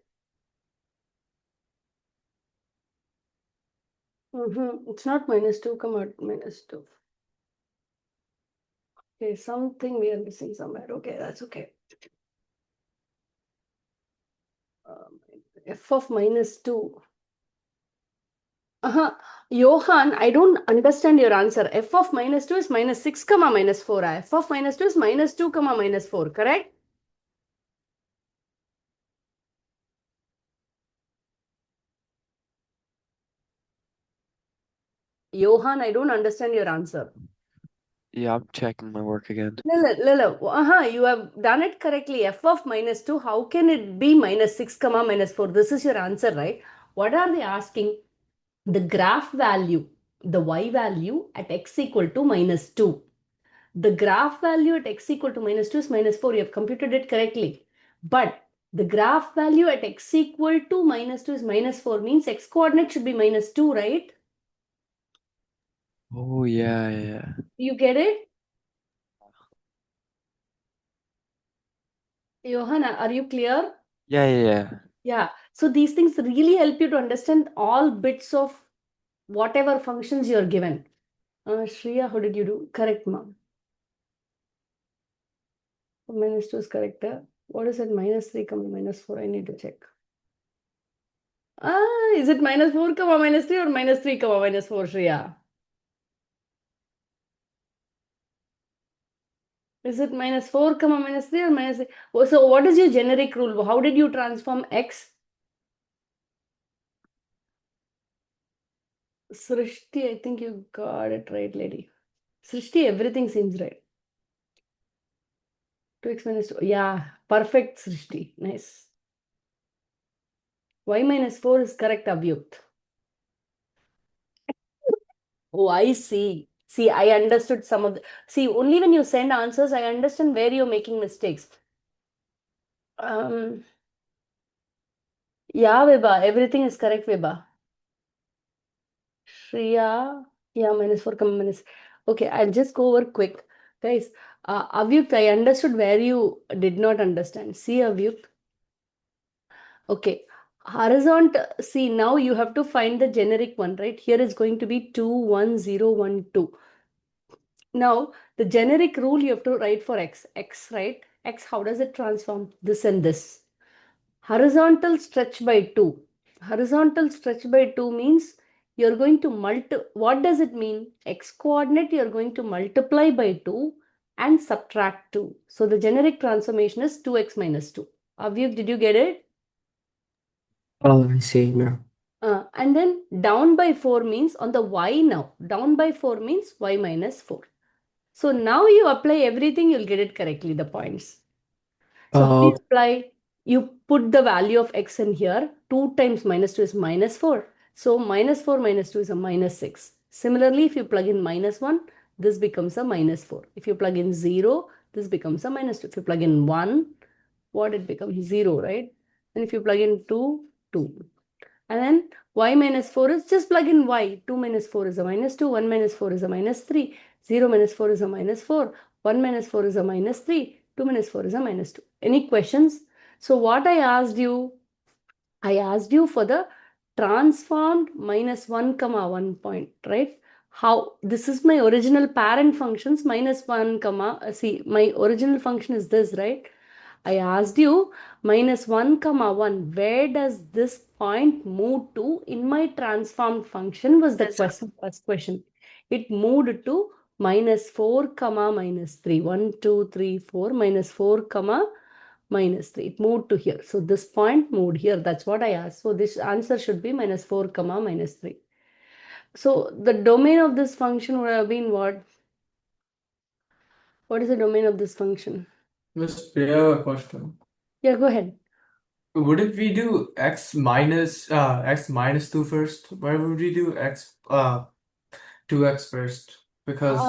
It's not -2, come out -2. Okay, something we are missing somewhere. Okay, that's okay. F of -2. Johan, I don't understand your answer. F of -2 is -6 comma -4. F of -2 is -2 comma -4, correct? Johan, I don't understand your answer. Yeah, I'm checking my work again. No. You have done it correctly. F of -2, how can it be -6 comma -4? This is your answer, right? What are they asking? The graph value, the y value at x equal to -2. The graph value at x equal to -2 is -4. You have computed it correctly. But the graph value at x equal to -2 is -4, means x coordinate should be -2, right? Oh yeah. You get it? Johanna, are you clear? Yeah. Yeah. So these things really help you to understand all bits of whatever functions you're given. Shreya, how did you do? Correct, ma'am. -2 is correct. What is it? -3 comma -4. I need to check. Is it -4 comma -3 or -3 comma -4, Shreya? Is it -4 comma -3 or -3? Oh, so what is your generic rule? How did you transform x? Srishti, I think you got it right, lady. Srishti, everything seems right. 2x minus 2. Yeah, perfect, Srishti. Nice. Y -4 is correct, Abhyukt. Oh, I see. See, I understood some of the, see, only when you send answers, I understand where you're making mistakes. Yeah, Vibha, everything is correct, Vibha. Shreya, yeah, -4, minus. Okay, I'll just go over quick. Guys, Avyukt, I understood where you did not understand. See, Avyukt. Okay, horizontal, see, now you have to find the generic one, right? Here is going to be 2, 1, 0, 1, 2. Now, the generic rule you have to write for x. X, right? X, how does it transform? This and this. Horizontal stretch by 2. Horizontal stretch by 2 means you're going to what does it mean? X coordinate you're going to multiply by 2 and subtract 2. So the generic transformation is 2x minus 2. Avyuk, did you get it? Oh, I see now. And then down by 4 means on the y now. Down by 4 means y minus 4. So now you apply everything, you'll get it correctly, the points. So how do you Oh, apply? You put the value of x in here. 2 times minus 2 is minus 4. So minus 4 minus 2 is a minus 6. Similarly, if you plug in minus 1, this becomes a minus 4. If you plug in 0, this becomes a minus 2. If you plug in 1, what it becomes? 0, right? And if you plug in 2, 2. And then y minus 4 is just plug in y. 2 minus 4 is a minus 2. 1 minus 4 is a minus 3. 0 minus 4 is a minus 4. 1 minus 4 is a minus 3. 2 minus 4 is a minus 2. Any questions? So what I asked you for the transformed minus 1 comma 1 point, right? How this is my original parent functions minus 1 comma, see, my original function is this, right? I asked you minus 1 comma 1. Where does this point move to in my transformed function was the question, first question. It moved to minus 4 comma minus 3. 1, 2, 3, 4, minus 4 comma minus 3. It moved to here. So this point moved here. That's what I asked. So this answer should be minus 4 comma minus 3. So the domain of this function would have been what? What is the domain of this function? Miss Priya, a question. Yeah, go ahead. Wouldn't we do x minus 2 first? Why would we do 2x first? Because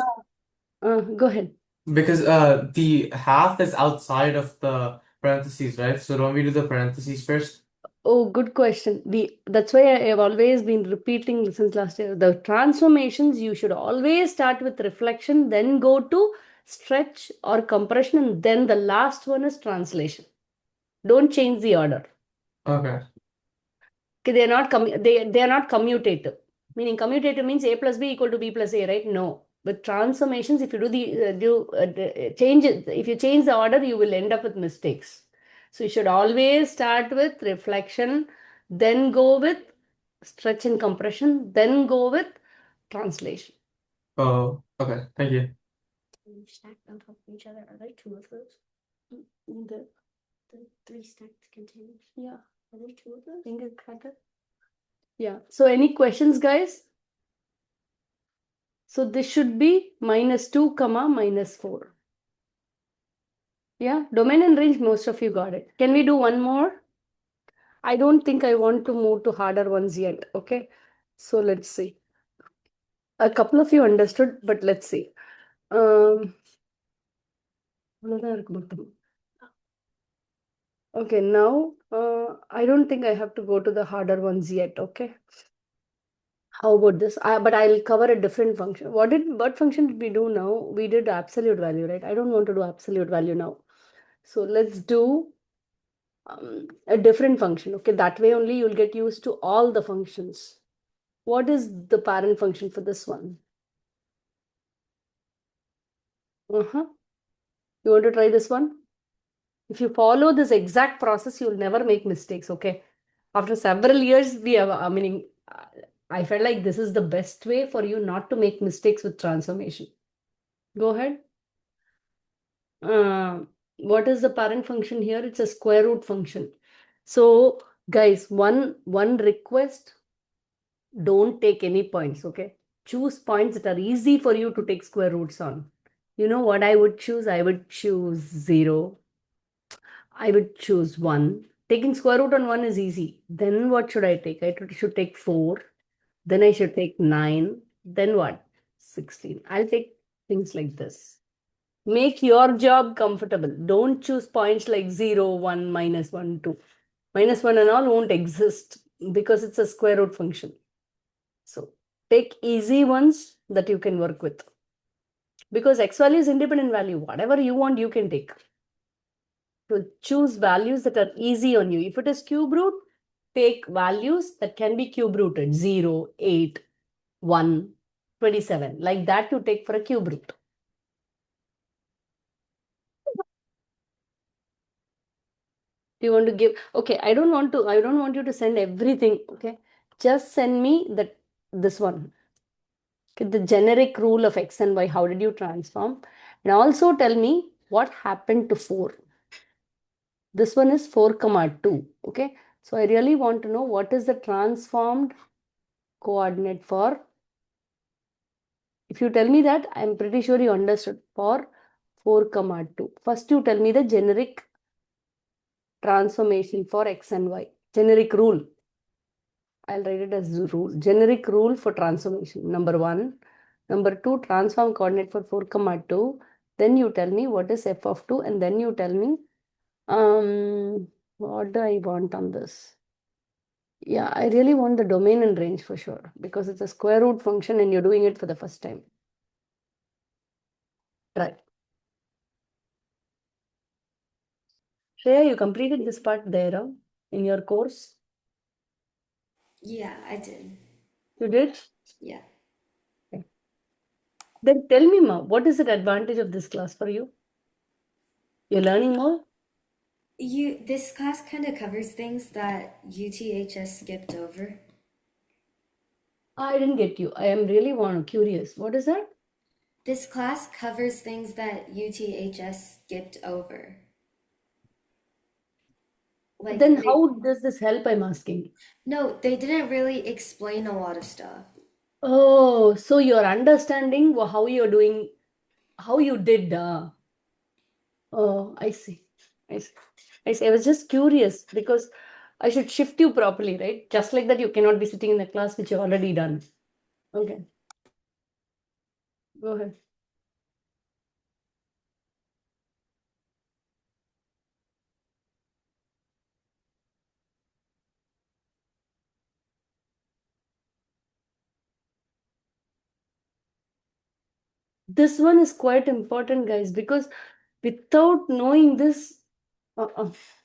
Go ahead. the half is outside of the parentheses, right? So don't we do the parentheses first? Oh, good question. That's why I have always been repeating since last year. The transformations, you should always start with reflection, then go to stretch or compression, and then the last one is translation. Don't change the order. Okay. Okay, they are not commutative. Meaning commutative means a plus b equal to b plus a, right? No. With transformations, if you change it, if you change the order, you will end up with mistakes. So you should always start with reflection, then go with stretch and compression, then go with translation. Oh, okay. Thank you. Stacked on top of each other. Are there two of those? The, The three stacked containers. yeah, Are there two of those? finger cracker. Yeah. So any questions, guys? So this should be minus 2 comma minus 4. Yeah, domain and range, most of you got it. Can we do one more? I don't think I want to move to harder ones yet. Okay. So let's see. A couple of you understood, but let's see. அவ்வளவுதான் இருக்கு மொத்தம். Okay, now I don't think I have to go to the harder ones yet. Okay. How about this? But I'll cover a different function. What function did we do now? We did absolute value, right? I don't want to do absolute value now. So let's do a different function. Okay, that way only you'll get used to all the functions. What is the parent function for this one? You want to try this one? If you follow this exact process, you'll never make mistakes. Okay. After several years, I felt like this is the best way for you not to make mistakes with transformation. Go ahead. What is the parent function here? It's a square root function. So guys, one request, don't take any points, okay? Choose points that are easy for you to take square roots on. You know what I would choose? I would choose 0. I would choose 1. Taking square root on 1 is easy. Then what should I take? I should take 4. Then I should take 9. Then what? 16. I'll take things like this. Make your job comfortable. Don't choose points like 0, 1, -1, 2. -1 and all won't exist because it's a square root function. So take easy ones that you can work with. Because x value is independent value. Whatever you want, you can take. So choose values that are easy on you. If it is cube root, take values that can be cube rooted. 0, 8, 1, 27. Like that you take for a cube root. Do you want to give? Okay, I don't want you to send everything. Okay, just send me this one. Okay, the generic rule of x and y. How did you transform? And also tell me what happened to 4. This one is 4, 2. Okay, so I really want to know what is the transformed coordinate for. If you tell me that, I'm pretty sure you understood. For 4, 2. First, you tell me the generic transformation for x and y. Generic rule. I'll write it as rule. Generic rule for transformation. Number 1. Number 2, transform coordinate for 4, 2. Then you tell me what is f of 2, and then you tell me what do I want on this? Yeah, I really want the domain and range for sure because it's a square root function and you're doing it for the first time. Try. Shreya, you completed this part there in your course? Yeah, I did. You did? Yeah. Okay. Then tell me, Ma, what is the advantage of this class for you? You're learning more? This class kind of covers things that UTHS skipped over. I didn't get you. I am really curious. What is that? This class covers things that UTHS skipped over. Like Then how does this help? I'm asking. No, they didn't really explain a lot of stuff. Oh, so you're understanding how you're doing, how you did. Oh, I see. I see. I see. I was just curious because I should shift you properly, right? Just like that, you cannot be sitting in the class which you've already done. Okay. Go ahead. This one is quite important, guys, because without knowing this,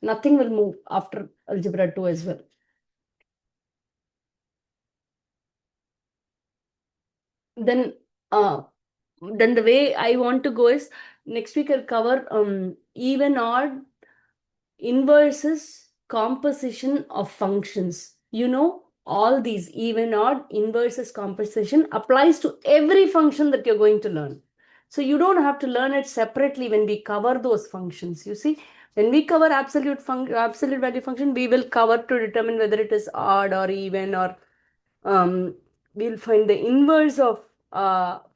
nothing will move after Algebra 2 as well. Then the way I want to go is next week I'll cover even odd inverses composition of functions. You know, all these even odd inverses composition applies to every function that you're going to learn. So you don't have to learn it separately when we cover those functions. You see, when we cover absolute value function, we will cover to determine whether it is odd or even, or we'll find the inverse of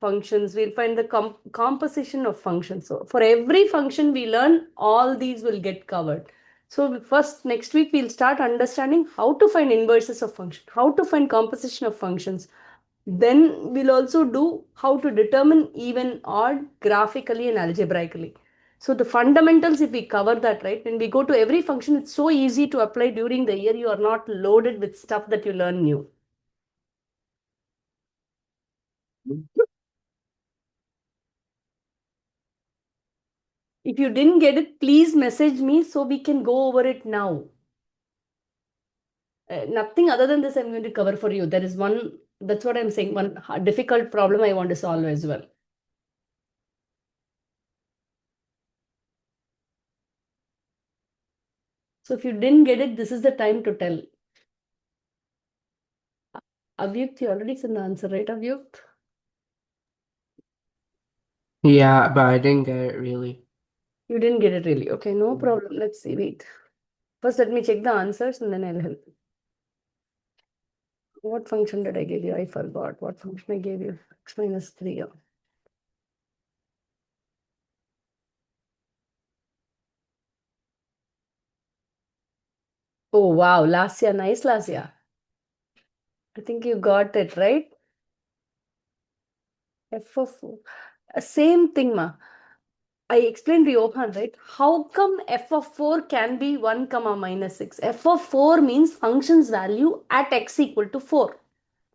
functions, we'll find the composition of functions. So for every function we learn, all these will get covered. So first, next week, we'll start understanding how to find inverses of function, how to find composition of functions. Then we'll also do how to determine even, odd graphically and algebraically. So the fundamentals, if we cover that, right, when we go to every function, it's so easy to apply during the year. You are not loaded with stuff that you learn new. If you didn't get it, please message me so we can go over it now. Nothing other than this I'm going to cover for you. There is one, that's what I'm saying, one difficult problem I want to solve as well. So if you didn't get it, this is the time to tell. Avyukt, you already sent the answer, right, Avyukt? Yeah, but I didn't get it really. You didn't get it really. Okay, no problem. Let's see. Wait. First, let me check the answers and then I'll help. What function did I give you? I forgot. What function I gave you? X minus 3. Oh, wow. Lasya. Nice, Lasya. I think you got it, right? F of 4. Same thing, ma. I explained to Johan, right? How come f of 4 can be 1 comma minus 6? F of 4 means function's value at x equal to 4.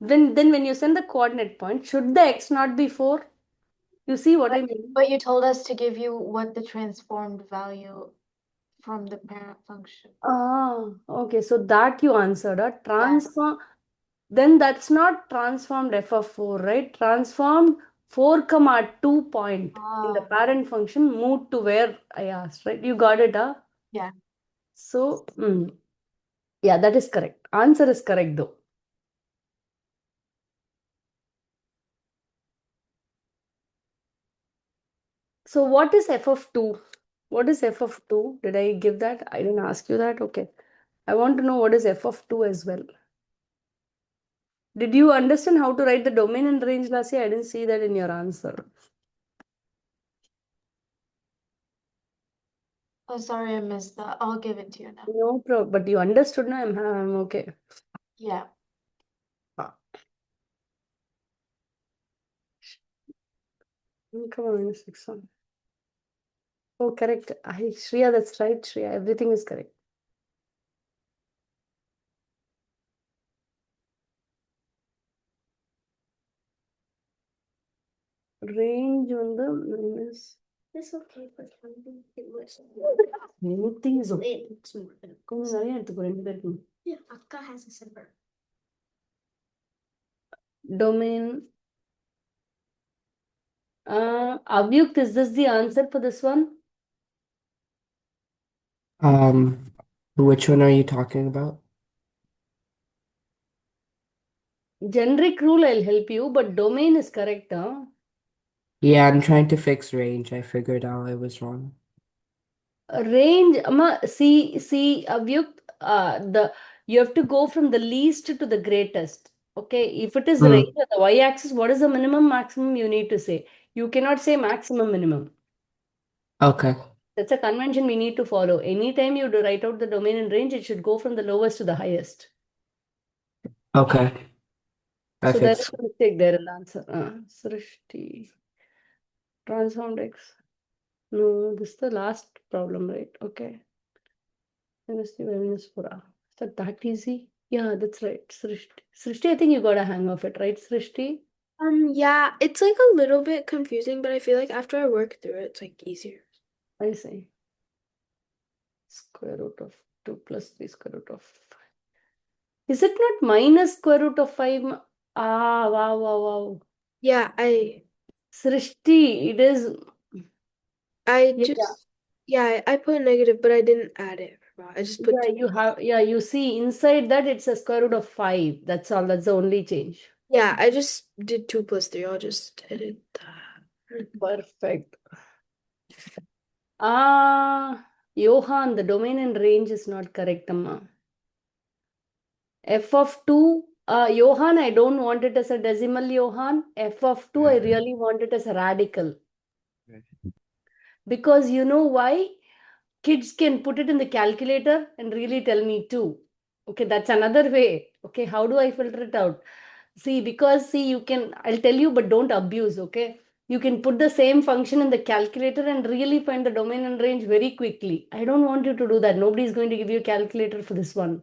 Then when you send the coordinate point, should the x not be 4? You see what I mean? But you told us to give you what the transformed value from the parent function. Ah, okay. So that you answered. Transform. Then that's not transformed f of 4, right? Transformed 4 comma 2 point in the parent function moved to where I asked, right? You got it, huh? Yeah. So, yeah, that is correct. Answer is correct though. So what is f of 2? What is f of 2? Did I give that? I didn't ask you that. Okay. I want to know what is f of 2 as well. Did you understand how to write the domain and range, Lassie? I didn't see that in your answer. Oh, sorry, I missed that. I'll give it to you now. No problem. But you understood now? I'm okay. Yeah. Come on, minus 6 on. Oh, correct. Shreya, that's right, Shreya. Everything is correct. Range on the minus. It's okay, but it was. Anything is okay. கொஞ்சம் நிறைய எடுத்துக்கோ ரெண்டு பேருக்கும். Yeah, Akka has a silver. Domain. Avyukt, is this the answer for this one? Which one are you talking about? Generic rule, I'll help you, but domain is correct, huh? Yeah, I'm trying to fix range. I figured out I was wrong. Range, see, Avyukt, you have to go from the least to the greatest. Okay, if it is range on the y-axis, what is the minimum maximum you need to say? You cannot say maximum minimum. Okay. That's a convention we need to follow. Anytime you write out the domain and range, it should go from the lowest to the highest. Okay. So there is a mistake there in the answer. Srishti. Transformed x. No, this is the last problem, right? Okay. Minus 3 minus 4. Is that easy? Yeah, that's right. Srishti. Srishti, I think you got a hang of it, right, Srishti? Yeah, it's like a little bit confusing, but I feel like after I work through it, it's like easier. I see. Square root of 2 plus 3 square root of 5. Is it not minus square root of 5? Wow. Yeah, Srishti, it is. I put negative, but I didn't add it. I just put. You see inside that it's a square root of 5. That's all. That's the only change. Yeah, I just did 2 plus 3. I'll just edit that. Perfect. Johan, the domain and range is not correct, Amma. F of 2, Johan, I don't want it as a decimal, Johan. F of 2, I really want it as a radical. Because you know why? Kids can put it in the calculator and really tell me too. Okay, that's another way. Okay, how do I filter it out? Because you can, I'll tell you, but don't abuse, okay? You can put the same function in the calculator and really find the domain and range very quickly. I don't want you to do that. Nobody is going to give you a calculator for this one.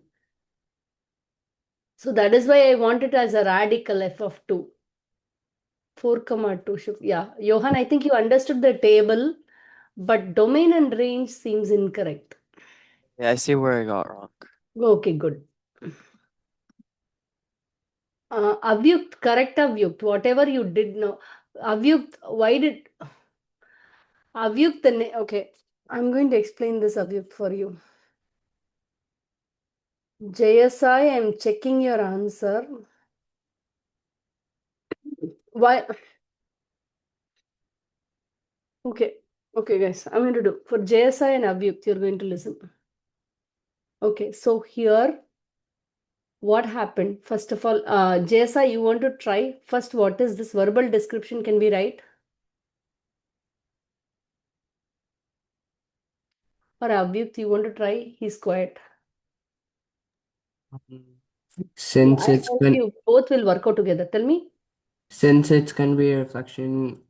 So that is why I want it as a radical f of 2. 4 comma 2 shift. Yeah, Johan, I think you understood the table, but domain and range seems incorrect. Yeah, I see where I got wrong. Okay, good. Avyukt, correct Avyukt, whatever you did now. Avyukt, why did Avyukt okay, I'm going to explain this Avyukt for you. JSI, I'm checking your answer. Why? Okay, guys, I'm going to do for JSI and Avyukt, you're going to listen. Okay, so here, what happened? First of all, JSI, you want to try first? What is this verbal description? Can be right? Or Avyukt, you want to try? He's quiet. Since I'll it's help going you. Both will work out together. Tell me. Since it's gonna be a reflection,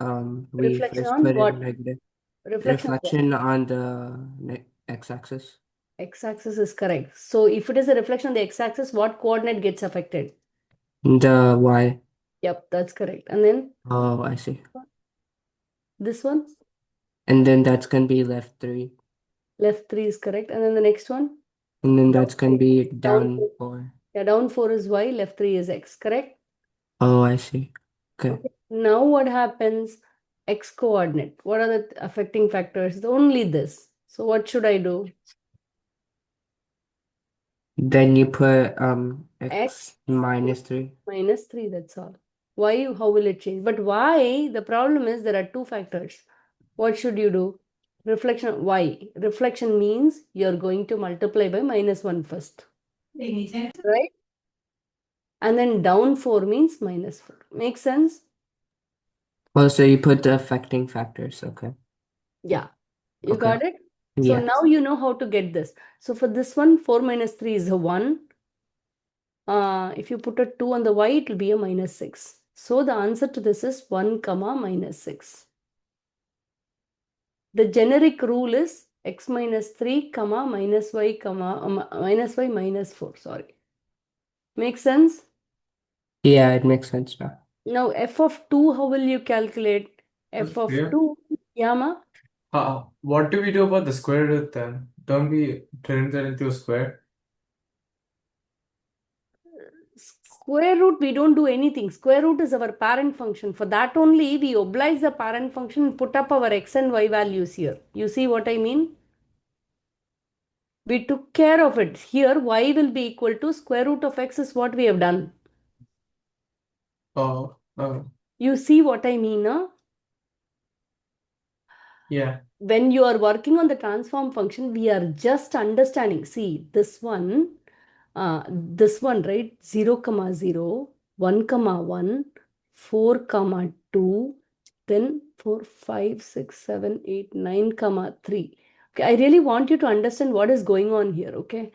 we Reflection first on put what? in negative Reflection on what? reflection on the x-axis. X-axis is correct. So if it is a reflection on the x-axis, what coordinate gets affected? The y. Yep, that's correct. And then Oh, I see. this one, And then that's gonna be left 3. left 3 is correct. And then the next one, And then down that's gonna 4. be Down down 4. 4. Yeah, down 4 is y, left 3 is x, correct? Oh, I see. Okay. Okay. Now what happens? X coordinate. What are the affecting factors? Only this. So what should I do? Then you put X x minus 3. minus 3, that's all. Y, how will it change? But y, the problem is there are two factors. What should you do? Reflection, y. Reflection means you're going to multiply by -1 first. Right? And then down 4 means -4. Make sense? Oh, so you put the affecting factors. Okay. Yeah. You Okay. got it? So Yeah. now you know how to get this. So for this one, 4 minus 3 is a 1. If you put a 2 on the y, it will be a -6. So the answer to this is 1 comma -6. The generic rule is x minus 3 comma minus y comma minus y minus 4. Sorry. Make sense? Yeah, it makes sense now. Now f of 2, how will you calculate? F of Yeah. 2, Yama? What do we do about the square root then? Don't we turn that into a square? Square root, we don't do anything. Square root is our parent function. For that only, we oblige the parent function and put up our x and y values here. You see what I mean? We took care of it. Here, y will be equal to square root of x is what we have done. Oh, You see what I mean, huh? yeah. When you are working on the transform function, we are just understanding. See, this one, right? 0, comma 0, 1, comma 1, 4, comma 2, then 4, 5, 6, 7, 8, 9, comma 3. Okay, I really want you to understand what is going on here, okay?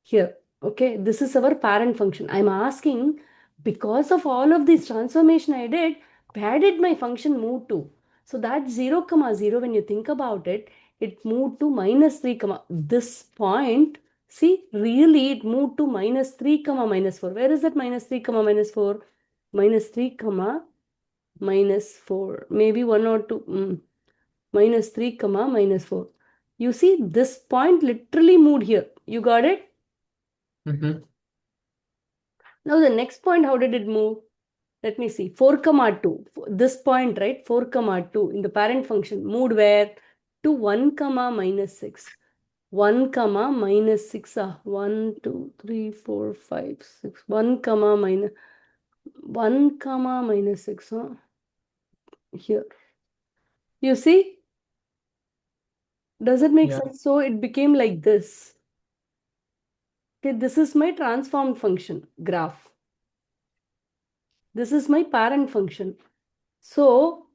Here, okay, this is our parent function. I'm asking, because of all of this transformation I did, where did my function move to? So that 0, comma 0, when you think about it, it moved to -3, comma this point. See, really it moved to -3, comma -4. Where is that -3, comma -4? -3, comma -4. Maybe 1 or 2. -3, comma -4. You see, this point literally moved here. You got it? Mm-hmm. Now the next point, how did it move? Let me see. 4, comma 2. This point, right? 4, comma 2 in the parent function moved where? To 1, comma -6. 1, comma -6. 1, 2, 3, 4, 5, 6. 1, comma minus 1, comma -6. Here. You see? Does it make Yeah. sense? So it became like this. Okay, this is my transformed function graph. This is my parent function. So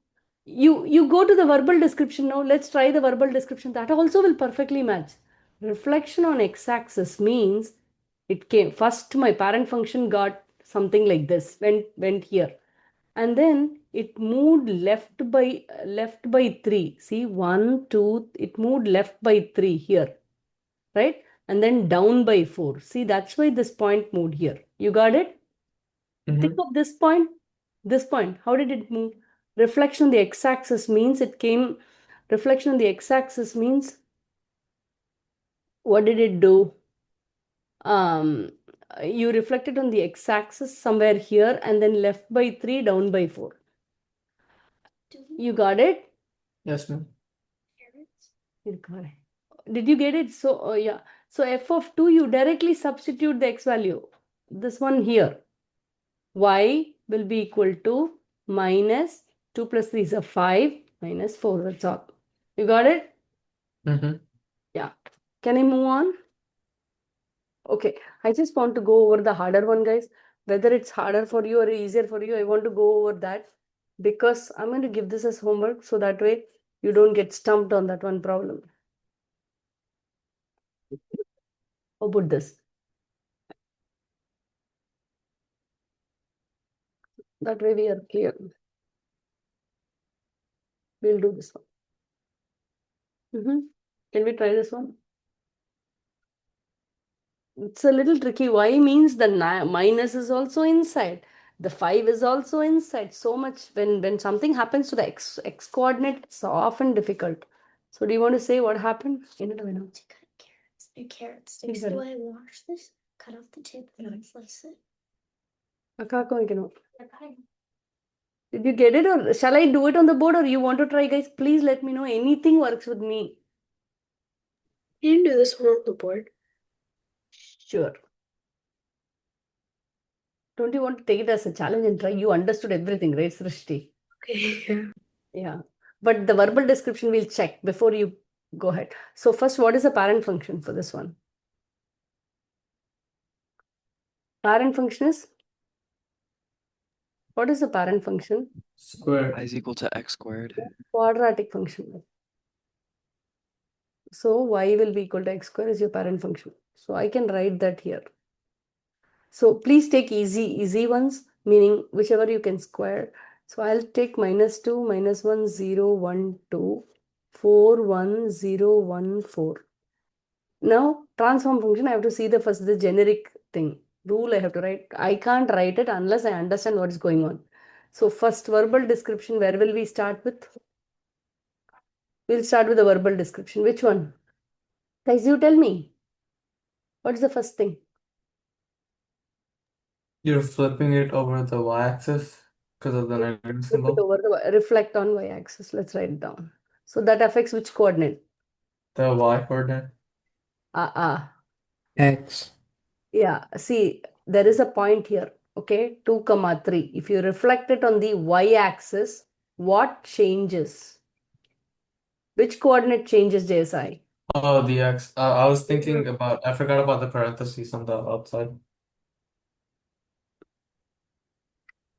you go to the verbal description now. Let's try the verbal description. That also will perfectly match. Reflection on x-axis means it came first. My parent function got something like this. Went here, and then it moved left by 3. See, 1, 2. It moved left by 3 here, right? And then down by 4. See, that's why this point moved here. You got it? Think Mm-hmm. of this point. This point, how did it move? Reflection on the x-axis means it came. Reflection on the x-axis means what did it do? You reflected on the x-axis somewhere here and then left by 3, down by 4. You got it? Yes, ma'am. You got it. Did you get it? So, yeah. So f of 2, you directly substitute the x value. This one here. Y will be equal to minus 2 plus 3 is a 5 minus 4. That's all. You got it? Mm-hmm. Yeah. Can I move on? Okay. I just want to go over the harder one, guys. Whether it's harder for you or easier for you, I want to go over that because I'm going to give this as homework so that way you don't get stumped on that one problem. How about this? That way we are clear. We'll do this one. Can we try this one? It's a little tricky. Y means the minus is also inside. The 5 is also inside. So much when something happens to the x coordinate, it's often difficult. So do you want to say what happened? என்னடா வேணும்? Carrots. Take So it. do I wash this? Cut off the tip and then slice it? அக்காக்கும் வைக்கணும். Did you get it, or shall I do it on the board, or you want to try, guys? Please let me know. Anything works with me. You can do this one on the board. Sure. Don't you want to take it as a challenge and try? You understood everything, right, Srishti? Okay, yeah. Yeah. But the verbal description we'll check before you go ahead. So first, what is the parent function for this one? Parent function is? What is the parent function? Square. Y is equal to x squared. Quadratic function. So y will be equal to x square is your parent function. So I can write that here. So please take easy ones, meaning whichever you can square. So I'll take -2, -1, 0, 1, 2, 4, 1, 0, 1, 4. Now, transform function, I have to see the generic thing. Rule I have to write. I can't write it unless I understand what is going on. So first verbal description, where will we start with? We'll start with the verbal description. Which one? Guys, you tell me. What is the first thing? You're flipping it over the y-axis because of the negative Flip it symbol. over reflect on y-axis. Let's write it down. So that affects which coordinate? The y coordinate. X. Yeah, see, there is a point here. Okay, 2, 3. If you reflect it on the y-axis, what changes? Which coordinate changes, JSI? Oh, the x. I was thinking about, I forgot about the parentheses on the outside.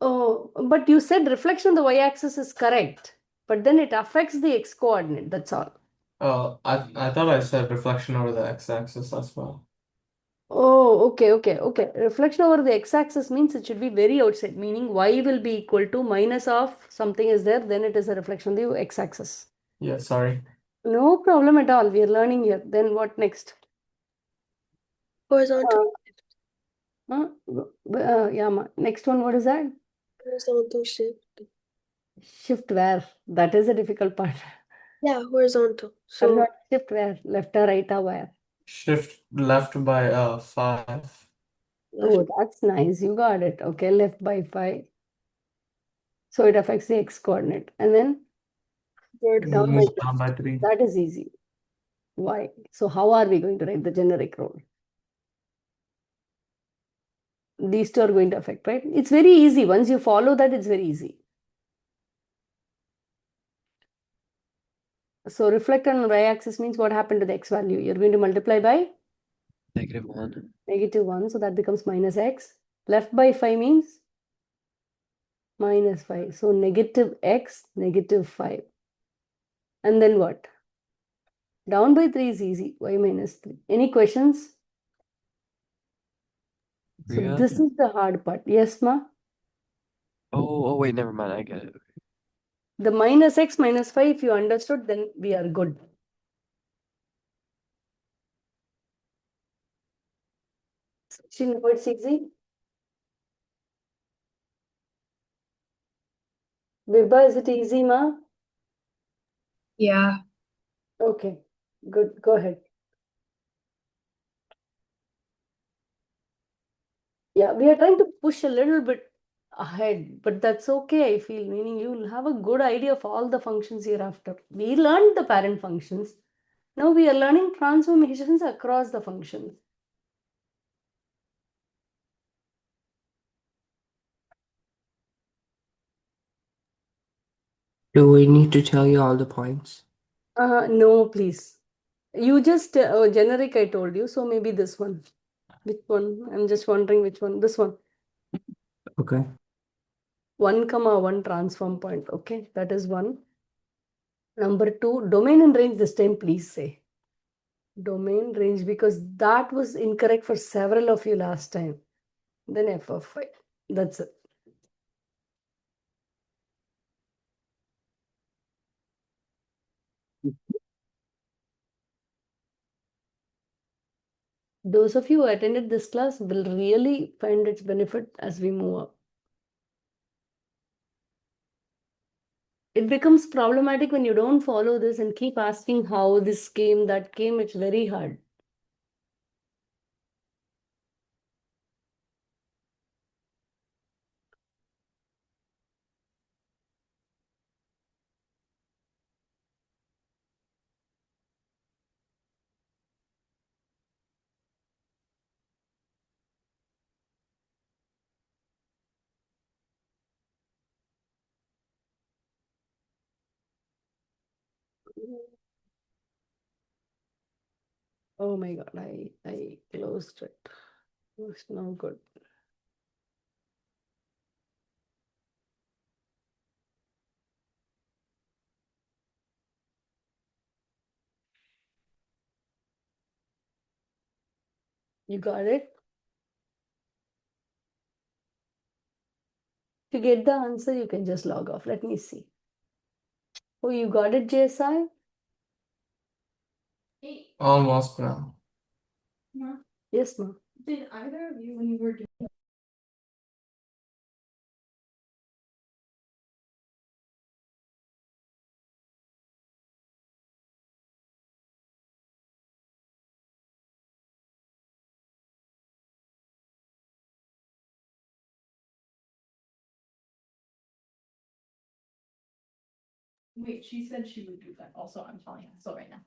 Oh, but you said reflection on the y-axis is correct, but then it affects the x coordinate, that's all. Oh, I thought I said reflection over the x-axis as well. Oh, okay. Reflection over the x-axis means it should be very outside, meaning y will be equal to minus of something is there, then it is a reflection on the x-axis. Yeah, sorry. No problem at all. We are learning here. Then what next? Horizontal. Yeah, next one, what is that? Horizontal shift. Shift where? That is a difficult part. Yeah, horizontal. So Horizontal shift where? Left or right or where? Shift left by 5. Oh, that's nice. You got it. Okay, left by 5. So it affects the x coordinate. And then down by Move 3. down by 3. That is easy. Why? So how are we going to write the generic rule? These two are going to affect, right? It's very easy. Once you follow that, it's very easy. So reflect on y-axis means what happened to the x value? You're going to multiply by -1. -1. So that becomes minus x. Left by 5 means -5. So negative x, -5. And then what? Down by 3 is easy. Y -3. Any questions? So Priya? this is the hard part. Yes, ma? Oh, wait, never mind. I get it. The minus x -5, if you understood, then we are good. What's easy? Vibha, is it easy, ma? yeah. Okay, good. Go ahead. Yeah, we are trying to push a little bit ahead, but that's okay, I feel, meaning you'll have a good idea of all the functions hereafter. We learned the parent functions. Now we are learning transformations across the functions. Do we need to tell you all the points? No, please. You just generic, I told you, so maybe this one. Which one? I'm just wondering which one. This one. Okay. 1, 1 transform point. Okay, that is one. Number 2, domain and range this time, please say. Domain range, because that was incorrect for several of you last time. Then f of 5. That's it. Those of you who attended this class will really find its benefit as we move up. It becomes problematic when you don't follow this and keep asking how this came, that came. It's very hard. Oh my God, I closed it. It's no good. You got it? To get the answer, you can just log off. Let me see. Oh, you got it, JSI? Almost now. Yes, ma'am. Did either of you, when you were doing wait, she said she would do that. Also, I'm telling you so right now.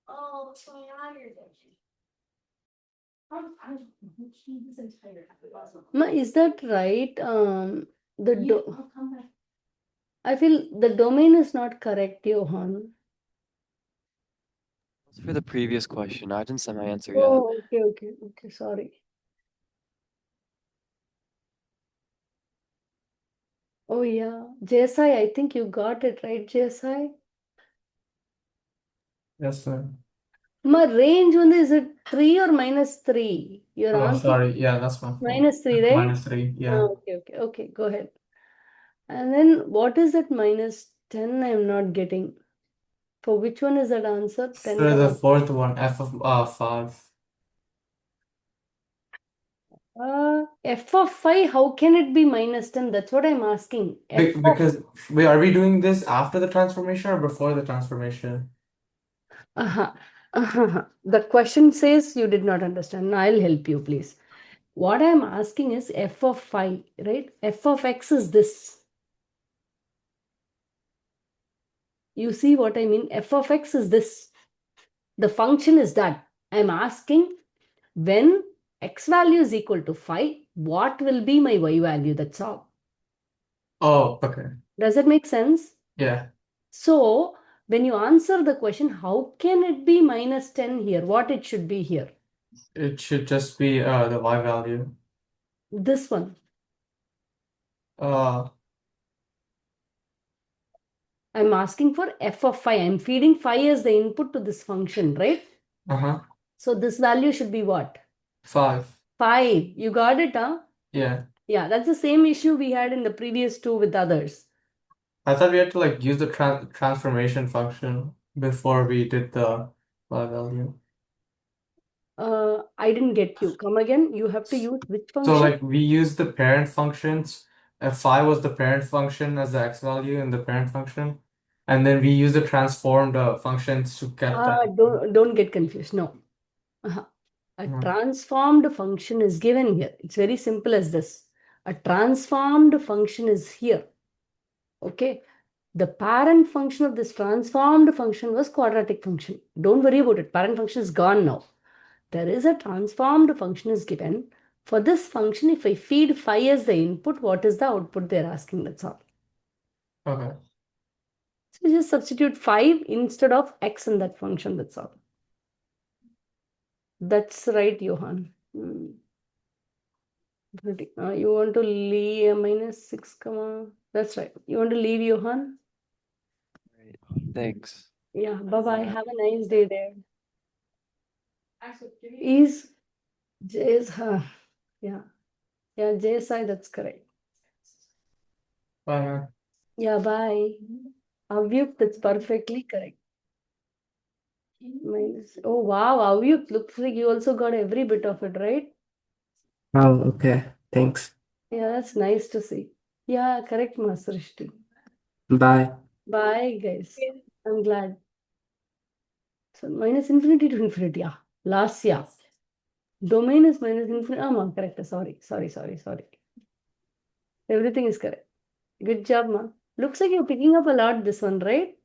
Oh, so I hired it. This entire Ma, is that right? I'll come back. I feel the domain is not correct, Johan. That's for the previous question. I didn't send my answer yet. Oh, okay, sorry. Oh yeah, JSI, I think you got it right, JSI. Yes, sir. Ma, range one is it 3 or -3? Your Oh, answer sorry. Yeah, that's my fault. -3, right? -3, yeah. Oh, okay, go ahead. And then what is that -10? I'm not getting. For which one is that answer? 10 For the comma. fourth one, f of 5. F of 5, how can it be -10? That's what I'm asking. F of Because, wait, are we doing this after the transformation or before the transformation? The question says you did not understand. Now I'll help you, please. What I'm asking is f of 5, right? F of x is this. You see what I mean? F of x is this. The function is that. I'm asking when x value is equal to 5, what will be my y value? That's all. Oh, okay. Does it make sense? Yeah. So when you answer the question, how can it be -10 here? What it should be here? It should just be the y value. This one. Uh, I'm asking for f of 5. I'm feeding 5 as the input to this function, right? uh-huh. So this value should be what? 5. 5. You got it, huh? Yeah. Yeah, that's the same issue we had in the previous two with others. I thought we had to like use the transformation function before we did the y value. I didn't get you. Come again. You have to use which So function? like we used the parent functions. Phi was the parent function as the x value in the parent function. And then we use the transformed functions to get that. Don't get confused. No. A transformed function is given here. It's very simple as this. A transformed function is here. Okay. The parent function of this transformed function was quadratic function. Don't worry about it. Parent function is gone now. There is a transformed function is given. For this function, if I feed phi as the input, what is the output they're asking? That's all. Okay. So just substitute 5 instead of x in that function. That's all. That's right, Johan. You want to leave -6, comma. That's right. You want to leave, Johan? Right. Thanks. Yeah, bye-bye. Have a nice day there. Is yeah. Yeah, JSI, that's correct. Bye. Yeah, bye. Avyuk, that's perfectly correct. Minus. Oh wow, how you looks like you also got every bit of it, right? Oh, okay. Thanks. Yeah, that's nice to see. Yeah, correct, Master Srishti. Bye. Bye, guys. I'm glad. So minus infinity to infinity. Yeah. Last year. Domain is minus infinity. Ma, correct. Sorry. Everything is correct. Good job, ma. Looks like you're picking up a lot this one, right?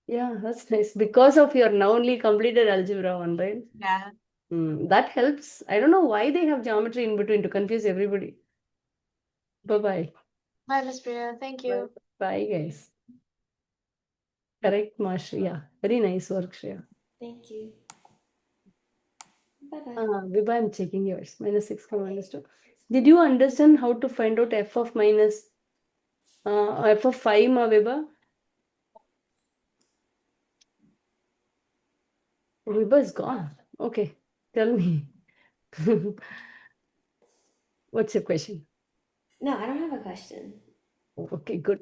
Yeah, that's nice. Because of your now only completed algebra one, right? Yeah. That helps. I don't know why they have geometry in between to confuse everybody. Bye-bye. Bye, Miss Priya. Thank you. Bye, guys. Correct, ma, Shreya. Very nice work, Shreya. Thank you. Bye-bye. Vibha, I'm checking yours. Minus 6, minus 2. Did you understand how to find out f of minus f of 5, ma, Vibha? Vibha is gone. Okay, tell me. What's your question? No, I don't have a question. Okay, good.